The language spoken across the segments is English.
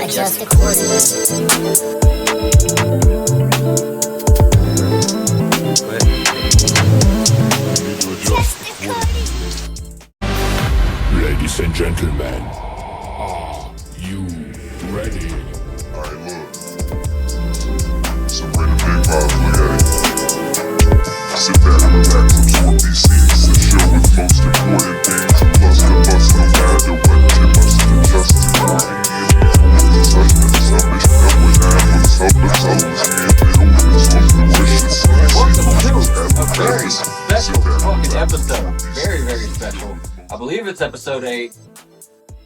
adjust accordingly. Ladies and gentlemen, are you ready? Alright, look. So bring the big vibes, look at it. Sit back, relax, absorb these scenes. The show with most important things. Plus the bust, no matter what, you must adjust accordingly. Welcome to a very special fucking episode. Very, very special. I believe it's episode 8.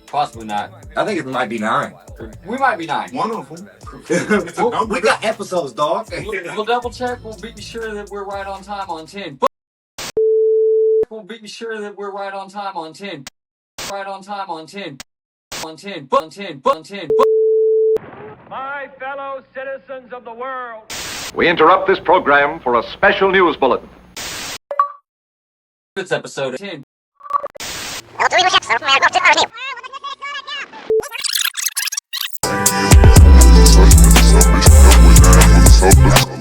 Possibly not. I think it might be 9. We might be 9. One of them. We got episodes, dog. We'll double check. We'll be sure that we're right on time on 10. We'll be sure that we're right on time on 10. Right on time on 10. On 10. On 10. On 10. My fellow citizens of the world. We interrupt this program for a special news bulletin. It's episode 10.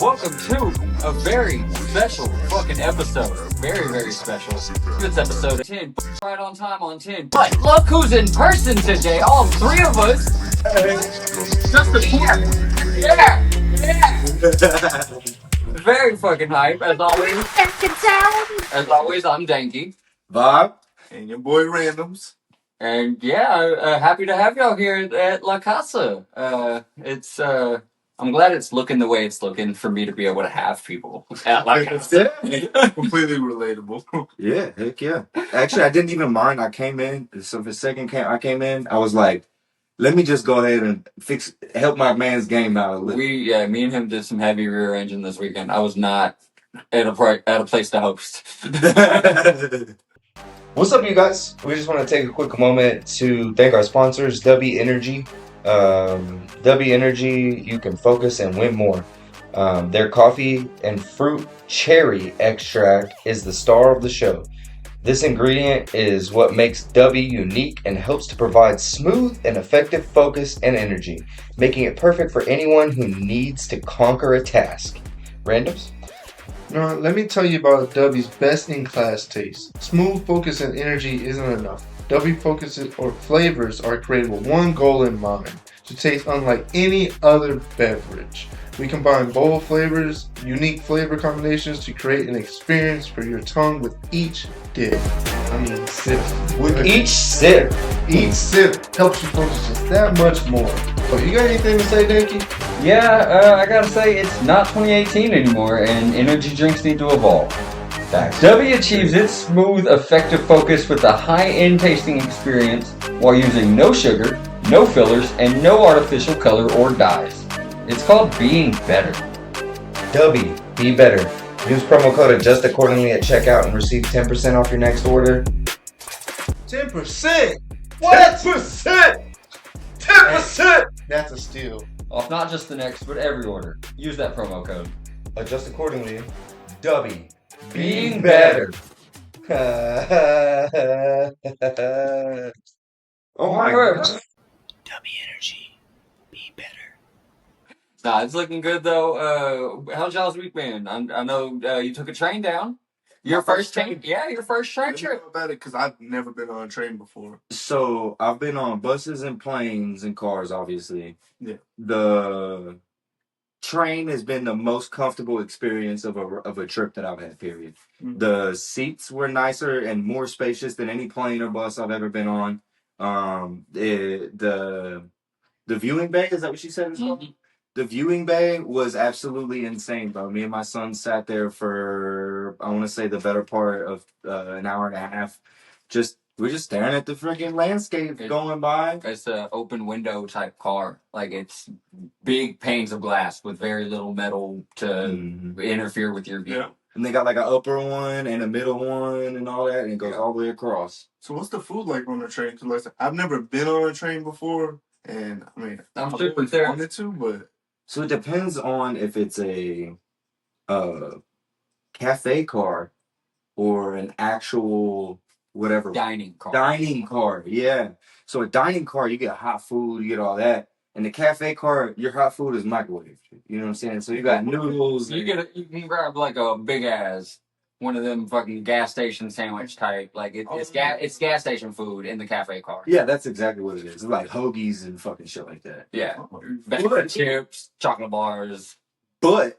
Welcome to a very special fucking episode. Very, very special. It's episode 10. Right on time on 10. But look who's in person today. All 3 of us. Just a pair. Yeah. Yeah. Very fucking hype, as always. As always, I'm Danky. Bob. And your boy Randoms. And yeah, happy to have y'all here at La Casa. I'm glad it's looking the way it's looking for me to be able to have people at La Casa. Completely relatable. Yeah, heck yeah. Actually, I didn't even mind. I came in. So the second I came in, I was like, let me just go ahead and help my man's game out a little. Me and him did some heavy rear engine this weekend. I was not at a place to host. What's up, you guys? We just want to take a quick moment to thank our sponsors, W Energy. W Energy, you can focus and win more. Their coffee and fruit cherry extract is the star of the show. This ingredient is what makes W unique and helps to provide smooth and effective focus and energy, making it perfect for anyone who needs to conquer a task. Randoms? Now, let me tell you about W's best-in-class taste. Smooth focus and energy isn't enough. W focuses or flavors are created with one goal in mind: to taste unlike any other beverage. We combine bold flavors, unique flavor combinations to create an experience for your tongue with each sip. With each sip. Each sip helps you focus just that much more. So you got anything to say, Danky? Yeah, I gotta say, it's not 2018 anymore, and energy drinks need to evolve. Facts. W achieves its smooth, effective focus with a high-end tasting experience while using no sugar, no fillers, and no artificial color or dyes. It's called being better. W, be better. Use promo code adjust accordingly at checkout and receive 10% off your next order. 10%? What? 10%? 10%? That's a steal. Off not just the next, but every order. Use that promo code. Adjust accordingly. W, Being better. Oh my god. Nah, it's looking good though. How's y'all's week been? I know you took a train down. Your first train? Yeah, your first train trip. About it because I've never been on a train before. So I've been on buses and planes and cars, obviously. Yeah. The train has been the most comfortable experience of a trip that I've had, period. Mm-hmm. The seats were nicer and more spacious than any plane or bus I've ever been on. The viewing bay, is that what she said? Mm-hmm. The viewing bay was absolutely insane, bro. Me and my son sat there for, I want to say, the better part of an hour and a half. We're just staring at the freaking landscape going by. It's an open window type car. Like, it's big panes of glass with very little metal to interfere with your view. Yeah. And they got like an upper one and a middle one and all that, and it goes all the way across. So what's the food like on a train? Because like, I've never been on a train before, and I mean, I'm I've super always there. wanted to, but So it depends on if it's a cafe car or an actual whatever Dining car. dining car. Yeah. So a dining car, you get hot food, you get all that. In the cafe car, your hot food is microwaved. You know what I'm saying? So you got noodles. You you can grab like a big ass one of them fucking gas station sandwich type. Like it's gas station food in the cafe car. Yeah, that's exactly what it is. It's like hoagies and fucking shit like that. Yeah, bag of chips, chocolate bars. But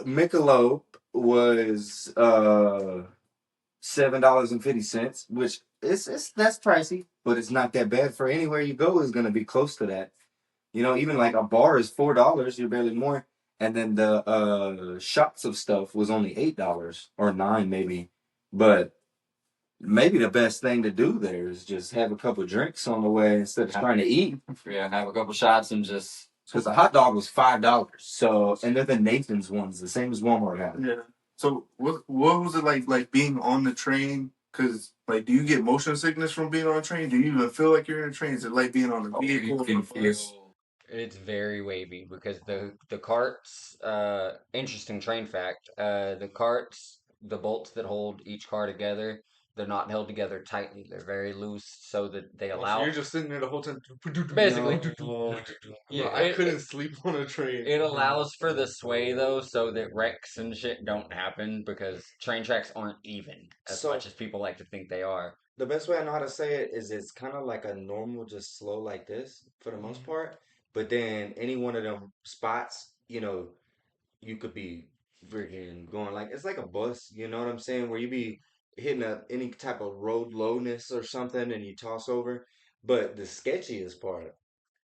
Michelob was $7.50, which it's that's pricey, but it's not that bad. For anywhere you go is gonna be close to that. You know, even like a bar is $4, you're barely more. And then the shots of stuff was only $8 or 9 maybe. But maybe the best thing to do there is just have a couple drinks on the way instead of trying to eat. Yeah, have a couple shots and just Because the hot dog was $5. So, and they're the Nathan's ones, the same as Walmart has. Yeah. So what was it like being on the train? Because like, do you get motion sickness from being on a train? Do you even feel like you're in a train? Is it like being on a vehicle? you can feel. It's very wavy because the carts, interesting train fact, the carts, the bolts that hold each car together, they're not held together tightly. They're very loose so that they So allow. you're just sitting there the whole time. Basically. No. Yeah, I couldn't sleep on a train. It allows for the sway though, so that wrecks and shit don't happen because train tracks aren't even as So- much as people like to think they are. The best way I know how to say it is it's kind of like a normal, just slow like this for the most part. But then any one of them spots, you know, you could be freaking going like it's like a bus, you know what I'm saying? Where you be hitting any type of road lowness or something and you toss over. But the sketchiest part,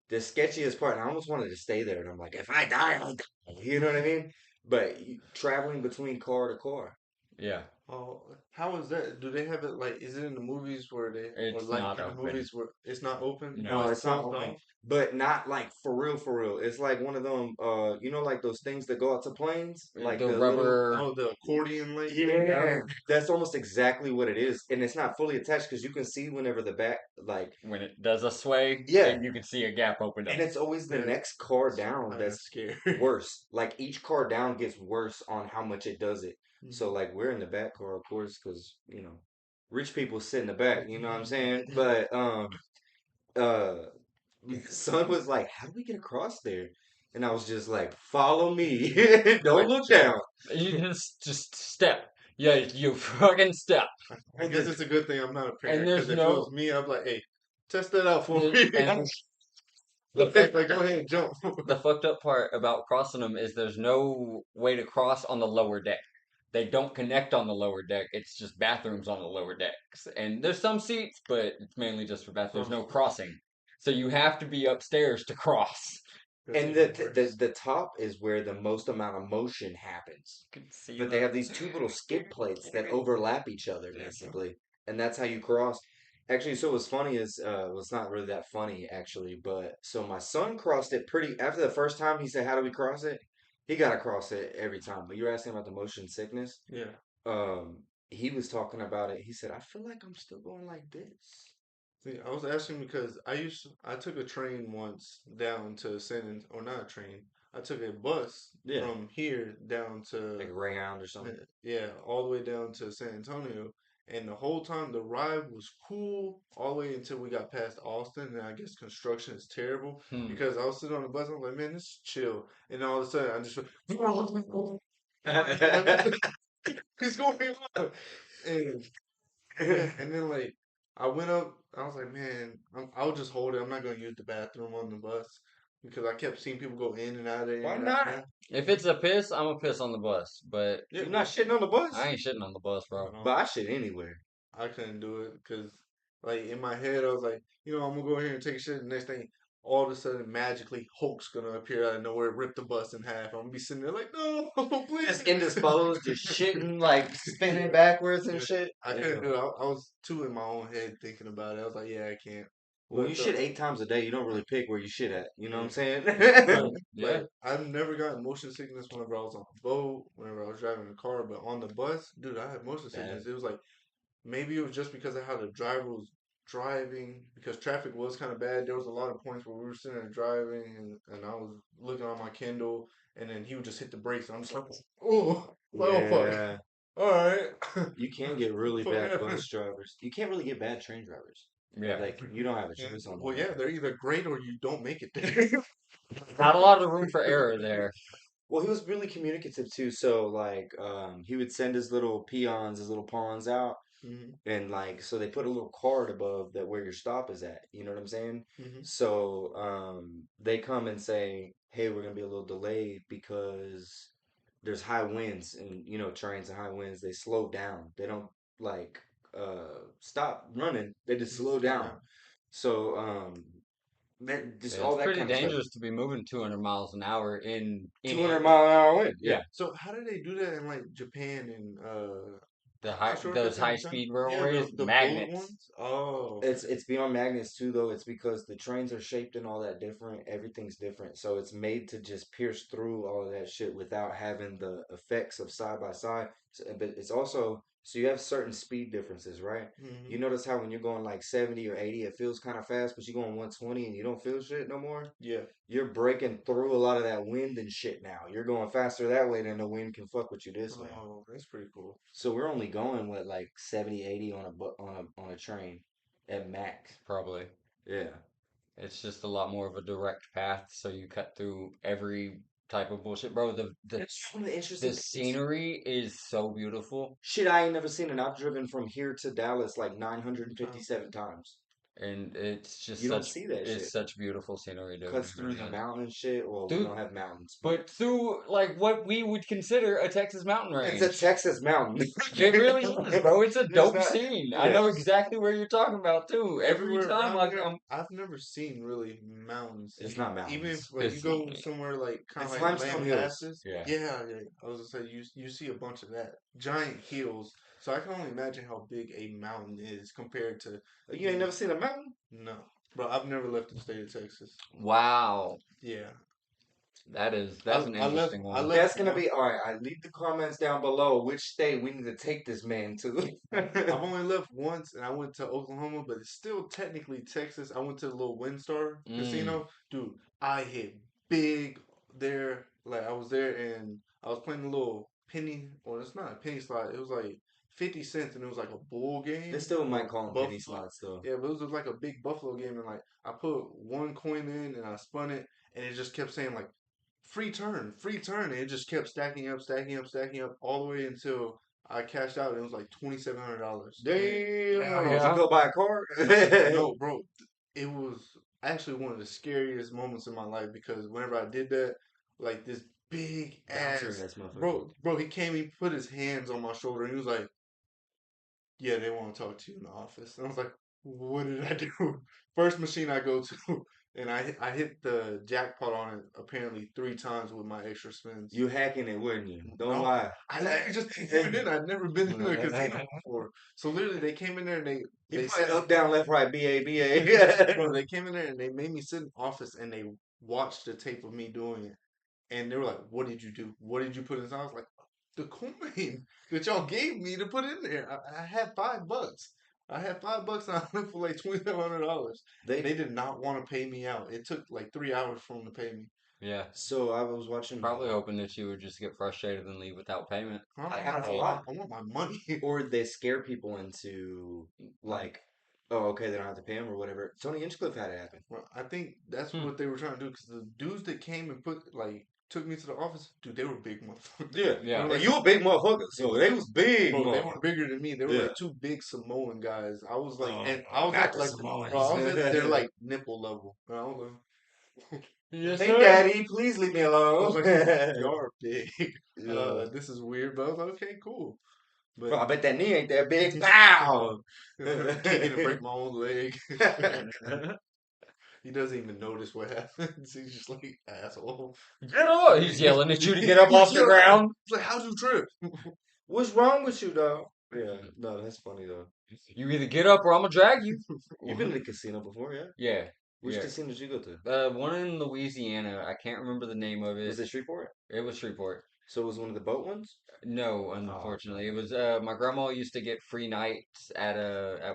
and I almost wanted to stay there, and I'm like, if I die, I'll die. You know what I mean? But traveling between car to car. Yeah. Oh, how is that? Do they have it like? Is it in the movies where they? It's or like not in the open. movies where it's not open? No, No, it's not closed open. off? But not like for real, for real. It's like one of them, you know, like those things that go out to planes, like The the rubber. Oh, the accordion like. Yeah, that's almost exactly what it is, and it's not fully attached because you can see whenever the back, like, When it does a sway, Yeah. and you can see a gap open up. and it's always the Yeah. next car down I'm that's scared. worse. Like each car down gets worse on how much it does it. So like we're in the back car, of course, because rich people sit in the back. You know what I'm saying? But uh, son was like, "How do we get across there?" And I was just like, "Follow me, don't look down." You just step. Yeah, you fucking step. I guess it's a good thing I'm not a parent. And there's Because if no- it was me, I'd be like, hey, test that out for And- me. and Like, go ahead, jump. The fucked up part about crossing them is there's no way to cross on the lower deck. They don't connect on the lower deck. It's just bathrooms on the lower decks. And there's some seats, but it's mainly just for bathrooms. There's no crossing. So you have to be upstairs to cross. And the top is where the most amount of motion happens. You can see But they have these two little skid plates that overlap each other, basically. And that's how you cross. Actually, so what's funny is, well, it's not really that funny, actually. But so my son crossed it after the first time he said, "How do we cross it?" He got to cross it every time. But you're asking about the motion sickness. Yeah. He was talking about it. He said, "I feel like I'm still going like this." See, I was asking because I took a train once down to or not a train. I took a bus Yeah. from here down to Like a Greyhound or something. yeah, all the way down to San Antonio. And the whole time the ride was cool, all the way until we got past Austin. And I guess construction is terrible because I was sitting on the bus. I was like, man, this is chill. And all of a sudden, I just went, it's going on. And yeah, and then like I went up, I was like, man, I'll just hold it. I'm not gonna use the bathroom on the bus because I kept seeing people go in and out of there. Why in and out. not? If it's a piss, I'm a piss on the bus. But Yeah, You're not shitting on the bus? I ain't shitting on the bus, bro. no, But I shit anywhere. I couldn't do it because like in my head I was like, I'm gonna go here and take a shit. And next thing, all of a sudden, magically, Hulk's gonna appear out of nowhere, rip the bus in half. I'm gonna be sitting there like, no, please. Just indisposed, just shitting, like spinning backwards and shit. I couldn't do it. I was too in my own head thinking about it. I was like, yeah, I can't. When But, you shit 8 times a day, you don't really pick where you shit at. You know what I'm saying? Yeah. Like, I've never gotten motion sickness whenever I was on the boat, whenever I was driving a car, but on the bus, dude, I had motion sickness. It was like maybe it was just because of how the driver was driving, because traffic was kind of bad. There was a lot of points where we were sitting there driving, and I was looking on my Kindle, and then he would just hit the brakes, and I'm just like, oh, fuck. Yeah. All right. You can get really Fuck bad happened? bus drivers. You can't really get bad train drivers. Yeah. Like you don't have a And, choice on well, that. yeah, they're either great or you don't make it there. Not a lot of room for error there. Well, he was really communicative too. So like, he would send his little peons, his little pawns out, Hmm. and like, so they put a little card above that where your stop is at. You know what I'm saying? Hmm. So they come and say, "Hey, we're gonna be a little delayed because there's high winds, and you know, trains and high winds, they slow down. They don't like stop running. They just slow Slow down. down. So that just Yeah, all it's that pretty kind of stuff. dangerous to be moving 200 miles an hour in 200 mile an hour wind. Yeah. Yeah. So how do they do that in like Japan and The I'm high not sure if those it's in high China. speed Yeah, railways, the bullet magnets. ones. Oh, It's okay. it's beyond magnets too, though. It's because the trains are shaped and all that different. Everything's different, so it's made to just pierce through all of that shit without having the effects of side by side. So, but it's also so you have certain speed differences, right? You Hmm. notice how when you're going like 70 or 80, it feels kind of fast, but you're going 120 and you don't feel shit no more. Yeah. You're breaking through a lot of that wind and shit now. You're going faster that way than the wind can fuck with you this way. Oh, that's pretty cool. So we're only going with like 70, 80 on a train at max. Probably. Yeah. It's just a lot more of a direct path, so you cut through every type of bullshit, bro. That's one of the The interesting things. scenery is so beautiful, Shit, I ain't never seen it. I've driven from here to Dallas like Sometimes. 957 times. and it's just You don't see that it's shit. such beautiful scenery, dude. Cuts It through really the is. mountain and shit. Well, we Dude, don't have mountains, but but through like what we would consider a Texas mountain it's a range. Texas mountain. It really is, bro. It's a It's dope not. scene. I Yeah. know exactly where you're talking about too. Every Everywhere time around I here, come, I've never seen really mountains. It's not Even if mountains. like you it's go somewhere like kind of It's like limestone land hills. passes, yeah. yeah, yeah. I was gonna say you see a bunch of that giant hills. So I can only imagine how big a mountain is compared to You ain't never seen a mountain? no, bro. I've never left the state of Texas. Wow, Yeah, that's an interesting I one. left That's gonna be all right. I leave the comments down below. Which state we need to take this man to? I've only left once, and I went to Oklahoma, but it's still technically Texas. I went to the little Windstar Mm. Casino. Dude, I hit big there. Like, I was there, and I was playing a little penny, or it's not a penny slot. It was like 50 cents, and it was like a bull They game still might or call them penny buffalo. slots though. Yeah, but it was like a big buffalo game, and like I put one coin in, and I spun it, and it just kept saying like free turn, and it just kept stacking up, stacking up, stacking up, all the way until I cashed out, and it was like $2,700. Damn! Oh Did you yeah. go buy a car? No, bro, it was actually one of the scariest moments in my life because whenever I did that, like this big Bouncer ass ass motherfucker. bro, he came, he put his hands on my shoulder, and he was like, "Yeah, they want to talk to you in the office." And I was like, "What did I do?" First machine I go to, and I hit the jackpot on it apparently 3 times with my extra spins. You hacking it, wouldn't you? Don't No, lie. I just came in. I'd never been in a casino before, so literally they came in there and You they put said, up, down, left, right, BA. bro, they came in there and they made me sit in office and they watched the tape of me doing it, and they were like, "What did you do? What did you put in?" I was like, "The coin that y'all gave me to put in there. I had $5. I had $5 and I left for like $2,700. They They did not want to pay me out. It took like 3 hours for them to pay me. Yeah. so I was watching, Probably hoping that you would just get frustrated and leave without payment. that happens a lot. I want my money. Or they scare people into like, oh, okay, they don't have to pay him or whatever. Tony Hinchcliffe had it happen. Well, I think that's Hmm. what they were trying to do because the dudes that came and took me to the office, dude, they were big motherfuckers. Yeah, Yeah. They were and you a big motherfucker, so they was big bro, they were motherfucker. bigger than me. They were Yeah. like two big Samoan guys. I was like, and I Oh, was not at the like, Samoans. bro, I was at their like nipple level. And I was like, Yes, Hey, sir. daddy, please leave me I alone. was like, y'all are big. Yeah. This is weird, but I was like, okay, cool. Bro, I But bet that knee ain't that big. Pow! can't get to break my own leg. He doesn't even notice what happens. He's just like asshole. Get up! He's yelling at you to get up off the ground. It's like, how'd you trip? What's wrong with you, dog? Yeah, no, that's funny though. You either get up or I'm gonna drag you. You've been to the casino before, yeah? Yeah. Which Yeah. casino did you go to? One in Louisiana. I can't remember the name of it. Was it Shreveport? It was Shreveport. So it was one of the boat ones? No, unfortunately, it was. My grandma used to get free nights at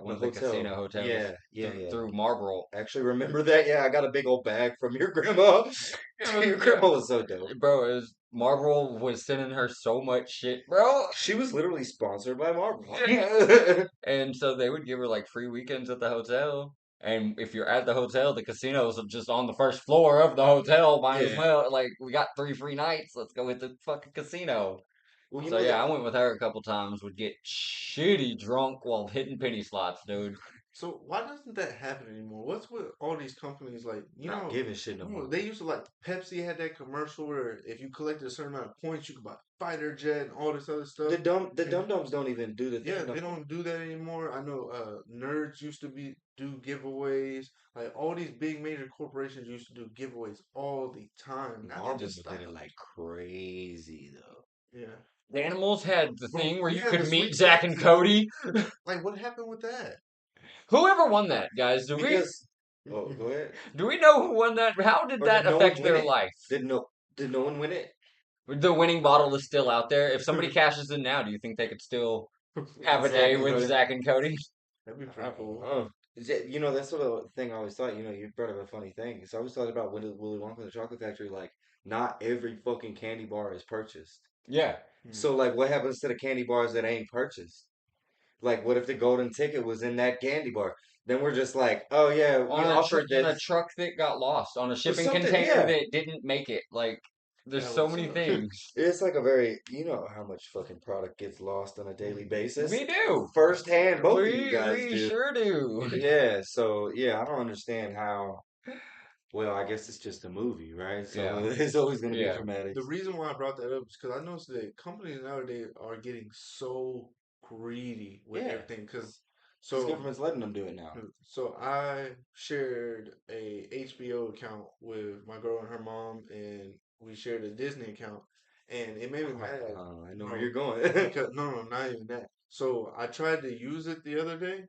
one The of the hotel. casino hotels Yeah, yeah, yeah. through Marlboro. I actually remember that. Yeah, I got a big old bag from your grandma. Your Yeah, grandma was so dope. bro. It was Marlboro was sending her so much shit, bro. She was literally sponsored by Marvel. And so they would give her like free weekends at the hotel. And if you're at the hotel, the casinos are just on the first floor of the hotel. Might as Yeah. well. Like, we got 3 free nights. Let's go with the fucking casino. Well, you So know yeah, that. I went with her a couple times. Would get shitty drunk while hitting penny slots, dude. So why doesn't that happen anymore? What's with all these companies like Not giving shit no more. they used to like Pepsi had that commercial where if you collected a certain amount of points you could buy a fighter jet and all this other stuff. The dum dums don't even do the thing. Yeah, no they more. don't do that anymore. I know nerds used to do giveaways. Like all these big major corporations used to do giveaways all the time. Now they Marvel just did it stopped. like crazy though. Yeah. The Animals had the Bro, thing where you yeah, could the meet sweet Zach and sexy. Cody. Like what happened with that? Whoever won that, guys? Because go ahead. Do we know who won that? How did Or did that no one affect win their it? life? Did no one win it? The winning bottle is still out there. If somebody cashes in now, do you think they could still have a Zach day and with Cody. Zach and Cody? That'd be I pretty don't cool. know. You know, that's sort of the thing I always thought. You know, you brought up a funny thing. So I always thought about Willy Wonka and the Chocolate Factory. Like, not every fucking candy bar is purchased. Yeah. So, like, what happens to the candy bars that ain't purchased? Like, what if the golden ticket was in that candy bar? Then we're just like, oh yeah, we offered On a this truck that got lost, on a or shipping something. container Yeah, that didn't make it. Like, there's That so would many suck. things. it's like a very, you know how much fucking product gets lost on a daily basis. We do. Firsthand, both of you guys We do. sure do. Yeah, so yeah, I don't understand how. Well, I guess it's just a movie, right? So Yeah. it's always going to be Yeah. dramatic. The reason why I brought that up is because I noticed that companies nowadays are getting so greedy with Yeah. everything. Because Because so government's letting them do it now. so I shared a HBO account with my girl and her mom, and we shared a Disney account, and it made me mad. I know where No, you're going. because no, not even that. So I tried to use it the other day,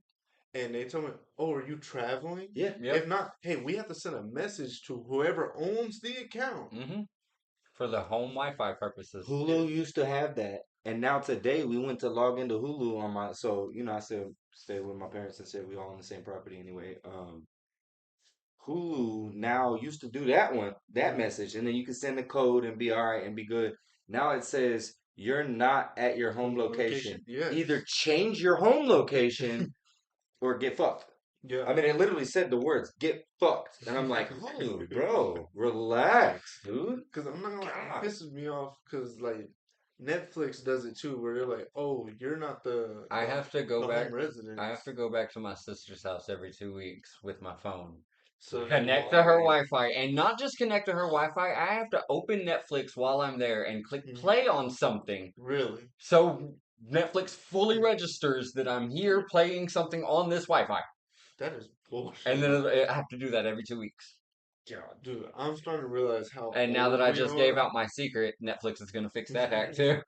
and they told me, "Oh, are you traveling? Yeah. Yep. If not, hey, we have to send a message to whoever owns the account." Mm-hmm. For the home Wi-Fi purposes. Hulu used to have that. And now today we went to log into Hulu on my so you know I still stay with my parents and said we all on the same property anyway. Hulu now used to do that message, and then you can send the code and be all right and be good. Now it says you're not at your home location. Yes. Either change your home location or get fucked. Yeah. I mean, it literally said the words "get fucked," and I'm like, "Oh, bro, relax, dude." Because I'm not gonna lie, God. it pisses me off because like Netflix does it too, where they're like, "Oh, you're not I have to go the back. home resident." I have to go back to my sister's house every 2 weeks with my phone. So Connect to her Wi-Fi, and not just connect to her Wi-Fi. I have to open Netflix while I'm there and click play on something. really, So Netflix fully registers that I'm here playing something on this Wi-Fi, that is bullshit. and then I have to do that every 2 weeks. God, dude, I'm starting to realize how. And now that old I we just are. gave out my secret, Netflix is gonna fix that hack too.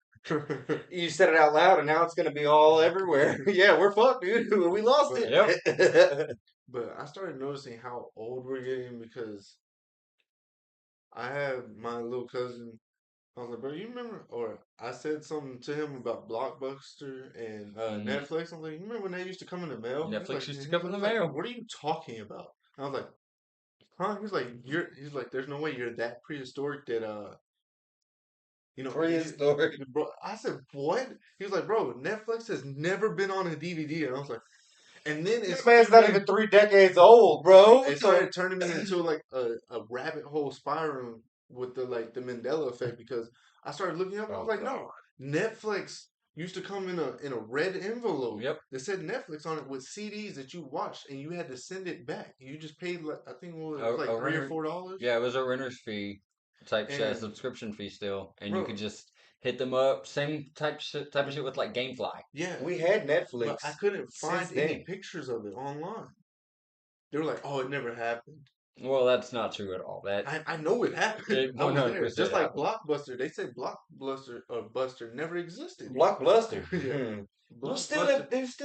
You said it out loud, and now it's gonna be all everywhere. Yeah, we're fucked, dude. We lost it. Yep. But I started noticing how old we're getting because I have my little cousin. I was like, bro, you remember? Or I said something to him about Blockbuster and Netflix. I was like, you remember when they used to come in the mail? He was Netflix like, used to he come in the was like, mail. what are you talking about? And I was like, huh? He's like, he's like, there's no way you're that prehistoric that Prehistoric. bro. I said, what? He was like, bro, Netflix has never been on a DVD, and I was like, and then This man's not even 3 decades old, bro. it started turning me into like a rabbit hole spiral with the Mandela effect because I started looking up and I was like, no, Netflix used to come in a red envelope. Yep. That said Netflix on it with CDs that you watched and you had to send it back. You just paid like I think it was like $3 or $4. Yeah, it was a renter's fee type And- subscription fee still, and you Bro. could just hit them up. Same type of shit with like GameFly. Yeah, We had Netflix. but I couldn't find since any then. pictures of it online. They were like, "Oh, it never happened." Well, that's not true at all. I know it happened. It I was there. 100% Just like happened. Blockbuster, they said Blockbuster or Buster never existed. Blockbuster. Yeah. There's still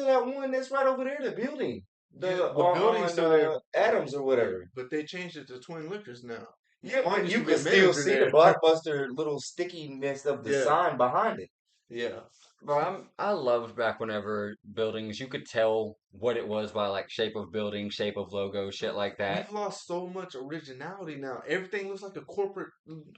that one that's right over there, the building. The building's still there. Adams or whatever. But they changed it to Twin Liquors now. Yeah, Mine but used you to be a can still manager see there. the Blockbuster little stickiness of the Yeah. sign behind it. Yeah. Bro, I loved back whenever buildings, you could tell what it was by like shape of building, shape of logo, shit like that. We've lost so much originality now. Everything looks like a corporate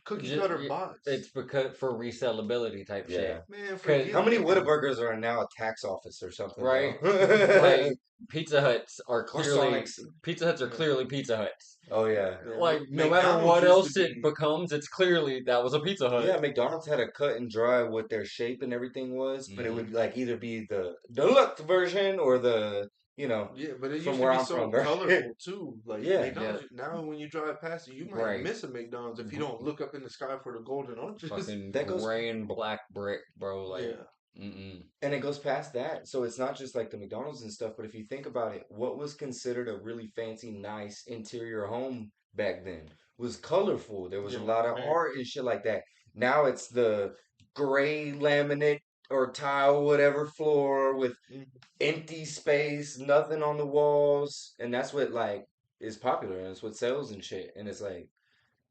cookie Ju- cutter y- box. It's because for resellability type shit. Man, Cause forget How many that. Whataburgers are now a tax office or something? right, Though? like Pizza Huts are Or clearly Sonics. Pizza Huts are Yeah. clearly Pizza Huts. Oh yeah. Yeah, Like no matter McDonald's what used else to it be. becomes, it's clearly that was a Pizza Hut. Yeah, McDonald's had a cut and dry what their shape and everything was, but it Mhm. would like either be the deluxe version or the, Yeah, but it from used to where be I'm so from version. colorful too. Like Yeah. McDonald's, now when you drive past it, you might Right. miss a McDonald's if you don't look up in the sky for the golden arches. Fucking That goes- gray and black brick, bro. Like, Yeah. mm-mm. And it goes past that. So it's not just like the McDonald's and stuff, but if you think about it, what was considered a really fancy, nice interior home back then was colorful. There was a Yeah, lot of right. art and shit like that. Now it's the gray laminate or tile, whatever floor with Mhm. empty space, nothing on the walls, and that's what like is popular and it's what sells and shit. And it's like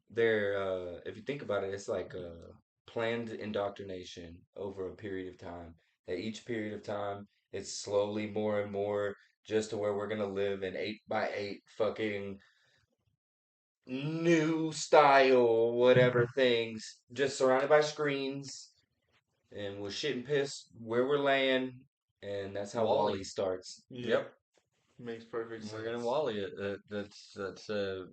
they're if you think about it, it's like planned indoctrination over a period of time. At each period of time, it's slowly more and more just to where we're gonna live in 8x8 fucking new style whatever things, just surrounded by screens and with shit and piss where we're laying, and that's how Wall-E. Wally starts. Yeah. Yep. Makes perfect sense. We're gonna Wally it. That's a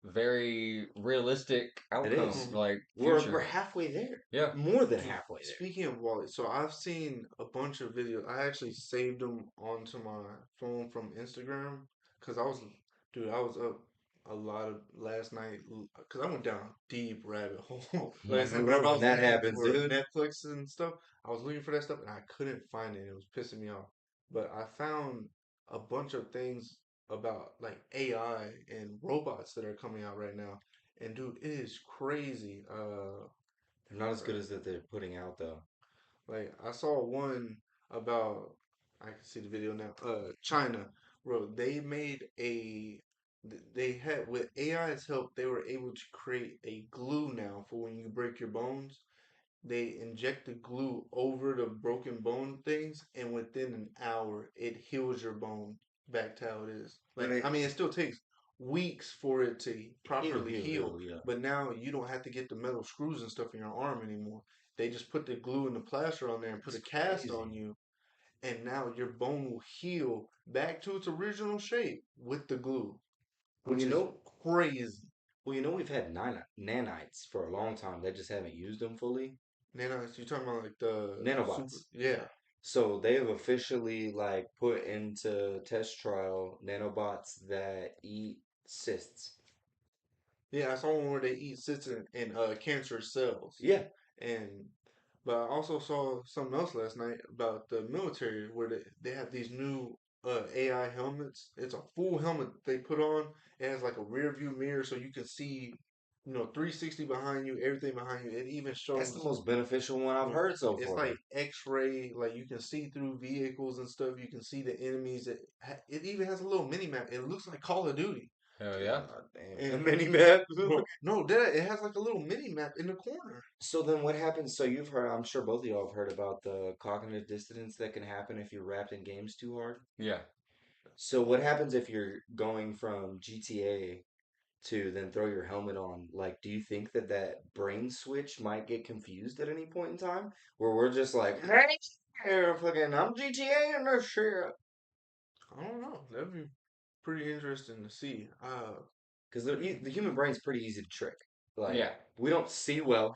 very realistic outcome. is. Like We're future. halfway there. Yeah. More than halfway there. Speaking of wallet, so I've seen a bunch of videos. I actually saved them onto my phone from Instagram because I was up a lot of last night because I went down a deep rabbit hole last night. Whenever I was That looking happens, for dude. Netflix and stuff, I was looking for that stuff and I couldn't find it. It was pissing me off. But I found a bunch of things about like AI and robots that are coming out right now. And dude, it is crazy. They're not as good as that they're putting out though. Like I saw one about I can see the video now. China, bro, they made they had with AI's help, they were able to create a glue now for when you break your bones. They inject the glue over the broken bone things, and within an hour, it heals your bone back to how it is. Like, I mean, it still takes weeks for it to properly heal, yeah. but now you don't have to get the metal screws and stuff in your arm anymore. They just put the glue and the plaster on there and put a That's cast crazy. on you, and now your bone will heal back to its original shape with the glue, Well, which you is know, crazy. we've had nanites for a long time. They just haven't used them fully. Nanobots, you talking about like the Nanobots. yeah. So they have officially like put into test trial nanobots that eat cysts. Yeah, I saw one where they eat cysts and cancer cells. Yeah. And but I also saw something else last night about the military where they have these new AI helmets. It's a full helmet that they put on. It has like a rear view mirror so you can see, 360 behind you, everything behind you. It even That's the shows most beneficial one I've heard so it's far. like X-ray, like you can see through vehicles and stuff. You can see the enemies. It even has a little mini map. It looks like Call of Duty. Hell yeah. God damn. And- A mini map. No, it has like a little mini map in the corner. So then what happens? So you've heard, I'm sure both of y'all have heard about the cognitive dissonance that can happen if you're wrapped in games too hard. Yeah. So what happens if you're going from GTA to then throw your helmet on? Like, do you think that brain switch might get confused at any point in time? Where we're just like, hey, fucking, I'm GTA and this shit. I don't know. That'd be pretty interesting to see. Because the human brain's pretty easy to trick. Like, Yeah. we don't see well.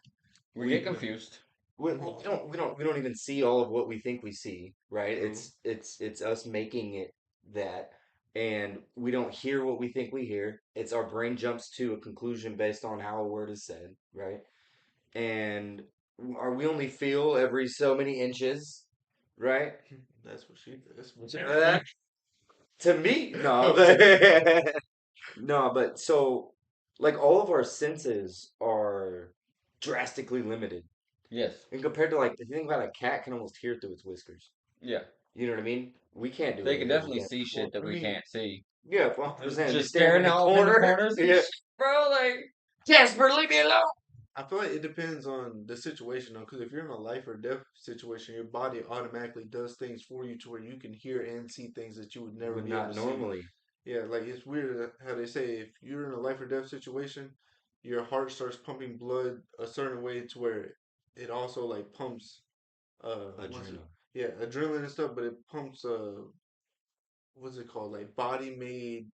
We get confused. We don't even see all of what we think we see, right? True. It's us making it that, and we don't hear what we think we hear. It's our brain jumps to a conclusion based on how a word is said, right? And we only feel every so many inches, right? That's what she. That's what To me, no, no, but so like all of our senses are drastically limited. Yes. And compared to like, if you think about it, a cat can almost hear through its whiskers. Yeah. You know what I mean? We can't do They it. can definitely see shit that we can't see. Yeah, 100%. Just staring out in the corners. Yeah. Bro, like Jasper, leave me alone. I feel like it depends on the situation though, because if you're in a life or death situation, your body automatically does things for you to where you can hear and see things that you would never But be able not to normally. see. Yeah, like it's weird how they say if you're in a life or death situation, your heart starts pumping blood a certain way to where it also like pumps what's it? Adrenal. Yeah, adrenaline and stuff, but it pumps what's it called? Like body made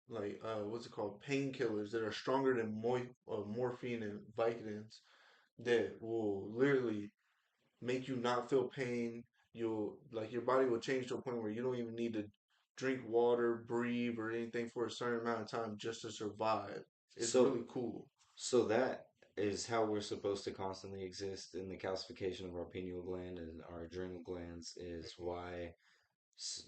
like what's it called? Painkillers that are stronger than morphine and Vicodins that will literally make you not feel pain. You'll like your body will change to a point where you don't even need to drink water, breathe, or anything for a certain amount of time just to survive. It's So really cool. so that is how we're supposed to constantly exist in the calcification of our pineal gland and our adrenal glands is why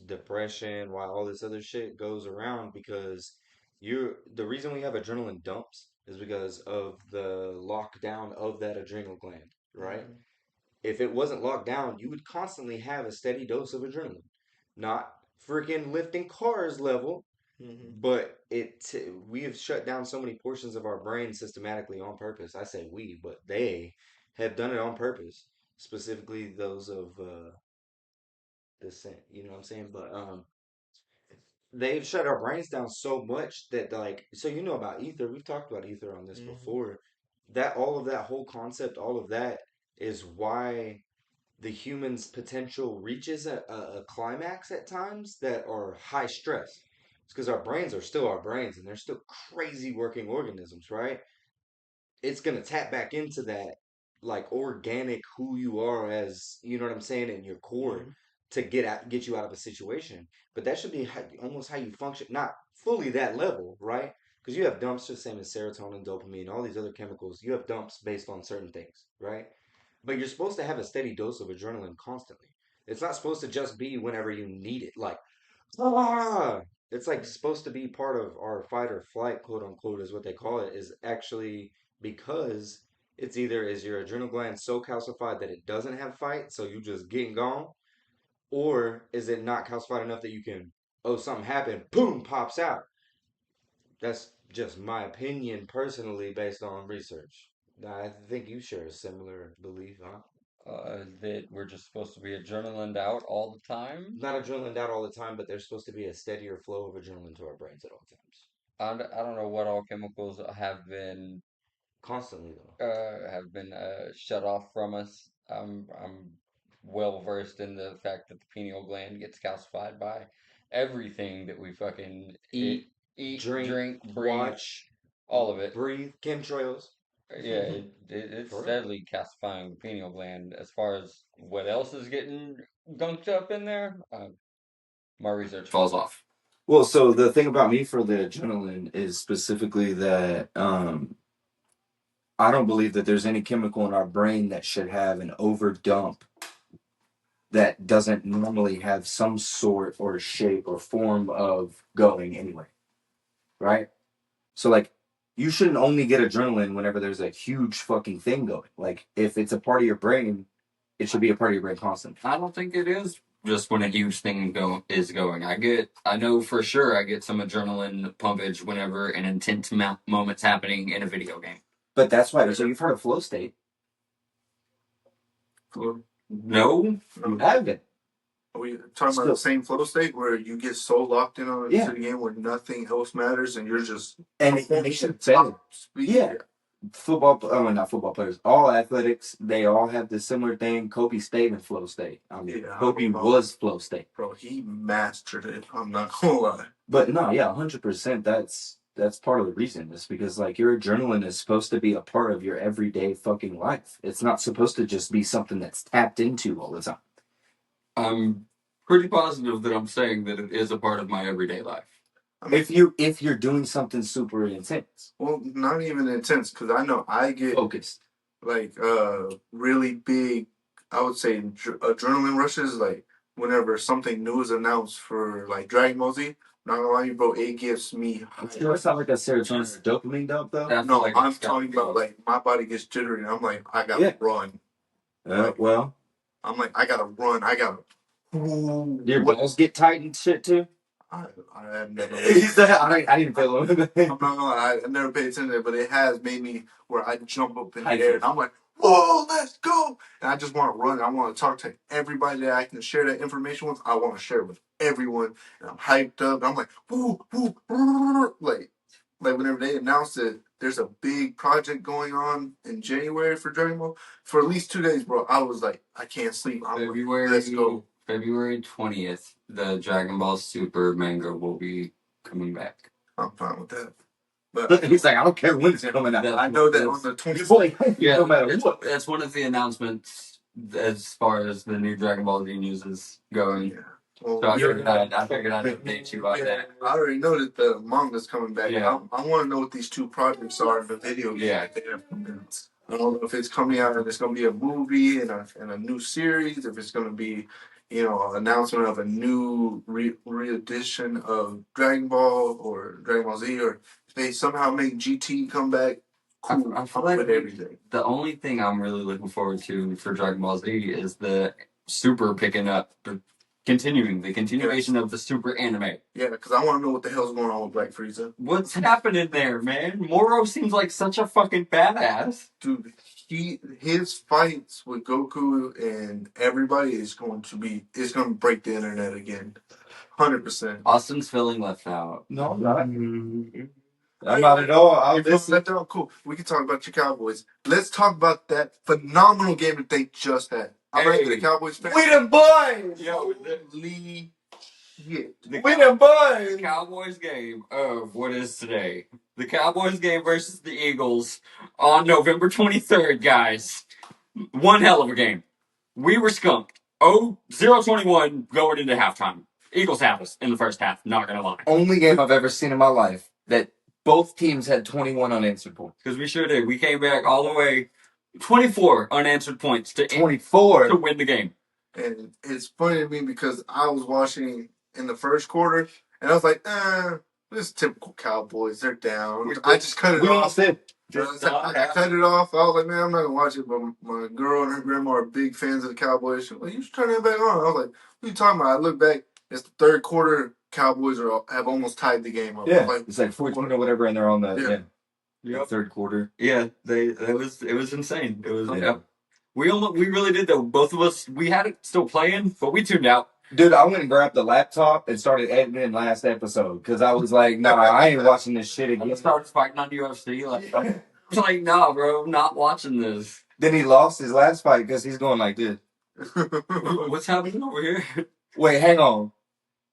depression, why all this other shit goes around because the reason we have adrenaline dumps is because of the lockdown of that adrenal gland, right? Mm-hmm. If it wasn't locked down, you would constantly have a steady dose of adrenaline. Not freaking lifting cars level, Mm-hmm. but we have shut down so many portions of our brain systematically on purpose. I say we, but they have done it on purpose. Specifically, those of descent. You know what I'm saying? But they've shut our brains down so much that like so you know about ether. We've talked about ether on this Mm-hmm. before. That all of that whole concept, all of that is why the human's potential reaches a climax at times that are high stress. It's because our brains are still our brains and they're still crazy working organisms, right? It's gonna tap back into that like organic who you are as you know what I'm saying in your core Mm-hmm. to get you out of a situation. But that should be almost how you function, not fully that level, right? Because you have dumps just same as serotonin, dopamine, all these other chemicals. You have dumps based on certain things, right? But you're supposed to have a steady dose of adrenaline constantly. It's not supposed to just be whenever you need it. Like ah! It's like supposed to be part of our fight or flight, quote unquote, is what they call it, is actually because it's either is your adrenal gland so calcified that it doesn't have fight, so you just getting gone, or is it not calcified enough that you can, oh, something happened, boom, pops out. That's just my opinion personally based on research. I think you share a similar belief, huh? That we're just supposed to be adrenaline out all the time. Not adrenaline out all the time, but there's supposed to be a steadier flow of adrenaline to our brains at all times. I don't know what all chemicals Constantly, though. have been shut off from us. I'm well versed in the fact that the pineal gland gets calcified by everything that we fucking Eat, eat, drink, drink, breathe, watch, all of it. breathe, chemtrails. Yeah, it's For real. steadily calcifying the pineal gland. As far as what else is getting gunked up in there, my research falls off. Well, so the thing about me for the adrenaline is specifically that I don't believe that there's any chemical in our brain that should have an overdump that doesn't normally have some sort or shape or form of going anyway, right? So like you shouldn't only get adrenaline whenever there's a huge fucking thing going. Like if it's a part of your brain, it should be a part of your brain constantly. I don't think it is just when a huge thing is going. I know for sure I get some adrenaline pumpage whenever an intense moment's happening in a video game. But that's why. So you've heard of flow state? No, You haven't. Are we talking about the same flow state where you get so locked in on Yeah. the game where nothing else matters and you're just And it makes you better. speed? Yeah. Football, oh, not football players, all athletics, they all have this similar thing. Kobe stayed in flow state. I mean, Yeah, Kobe was flow state. Bro, he mastered it. I'm not gonna lie. But no, yeah, 100%. That's part of the reason. Is because like your adrenaline is supposed to be a part of your everyday fucking life. It's not supposed to just be something that's tapped into all the time. I'm pretty positive that I'm saying that it is a part of my everyday life. I mean, If you're doing something super intense, well, not even intense, because I know I get focused. like really big. I would say adrenaline rushes like whenever something new is announced for like Dragon Ball Z. Not gonna lie, you, bro, it gives me. It's not like a serotonin dopamine dump though. No, like I'm talking about like my body gets jittery, and I'm like, I gotta run. Well, I'm like, I gotta run. I gotta. your balls get tight and shit too. I have never. He said, I didn't feel him. I'm not gonna lie, I never paid attention to it, but it has made me where I jump up in the Hype air it. and I'm like, whoa, let's go. And I just want to run. I want to talk to everybody that I can share that information with. I want to share it with everyone. And I'm hyped up. I'm like, woo, woo, woo, like whenever they announced that there's a big project going on in January for Dragon Ball, for at least 2 days, bro, I was like, I can't sleep. I'm February, like, let's go. February 20th, the Dragon Ball Super manga will be coming back. I'm fine with that. But He's like, I don't care when it's coming out. I know that on the 24th. Yeah, no matter what. that's one of the announcements as far as the new Dragon Ball Z news is going. Yeah. Well, So I figured I'd update you about that. I already know that the manga's coming back. Yeah. I want to know what these 2 projects are in the video game. Yeah. I don't know if it's coming out and it's going to be a movie and a new series, if it's going to be, you know, an announcement of a new re-edition of Dragon Ball or Dragon Ball Z, or if they somehow make GT come back. Cool. I feel like with everything. the only thing I'm really looking forward to for Dragon Ball Z is the Super picking up, the continuation of the Super anime. Yeah, because I want to know what the hell's going on with Black Frieza. What's happening there, man? Moro seems like such a fucking badass. Dude, his fights with Goku and everybody is going to break the internet again. 100%. Austin's feeling left out. No, I'm not. I'm not at all. I'll listen. Left out, cool. We can talk about your Cowboys. Let's talk about that phenomenal game that they just had. I'm not even a Cowboys fan. We the boys! Yo, Holy shit. We the boys! the Cowboys game of what is today. The Cowboys game versus the Eagles on November 23rd, guys. One hell of a game. We were skunked. 0-21 going into halftime. Eagles have us in the first half, not gonna lie. Only game I've ever seen in my life that both teams had 21 unanswered points. Because we sure did. We came back all the way 24 unanswered points to 24 to win the game. And it's funny to me because I was watching in the first quarter and I was like, this is typical Cowboys. They're down. I just cut it We off. almost did. I cut it off. I was like, man, I'm not gonna watch it. But my girl and her grandma are big fans of the Cowboys. She was like, you should turn that back on. I was like, what are you talking about? I look back. It's the third quarter. Cowboys have almost tied the game up. Yeah, Like, it's like 14 or whatever, and they're on the third quarter. Yeah, it was insane. It was We really did though. Both of us, we had it still playing, but we tuned out. Dude, I went and grabbed the laptop and started editing last episode because I was like, nah, I ain't watching this shit again. I started fighting on UFC. I was like, nah, bro, I'm not watching this. Then he lost his last fight because he's going like this. What's happening over here? Wait, hang on.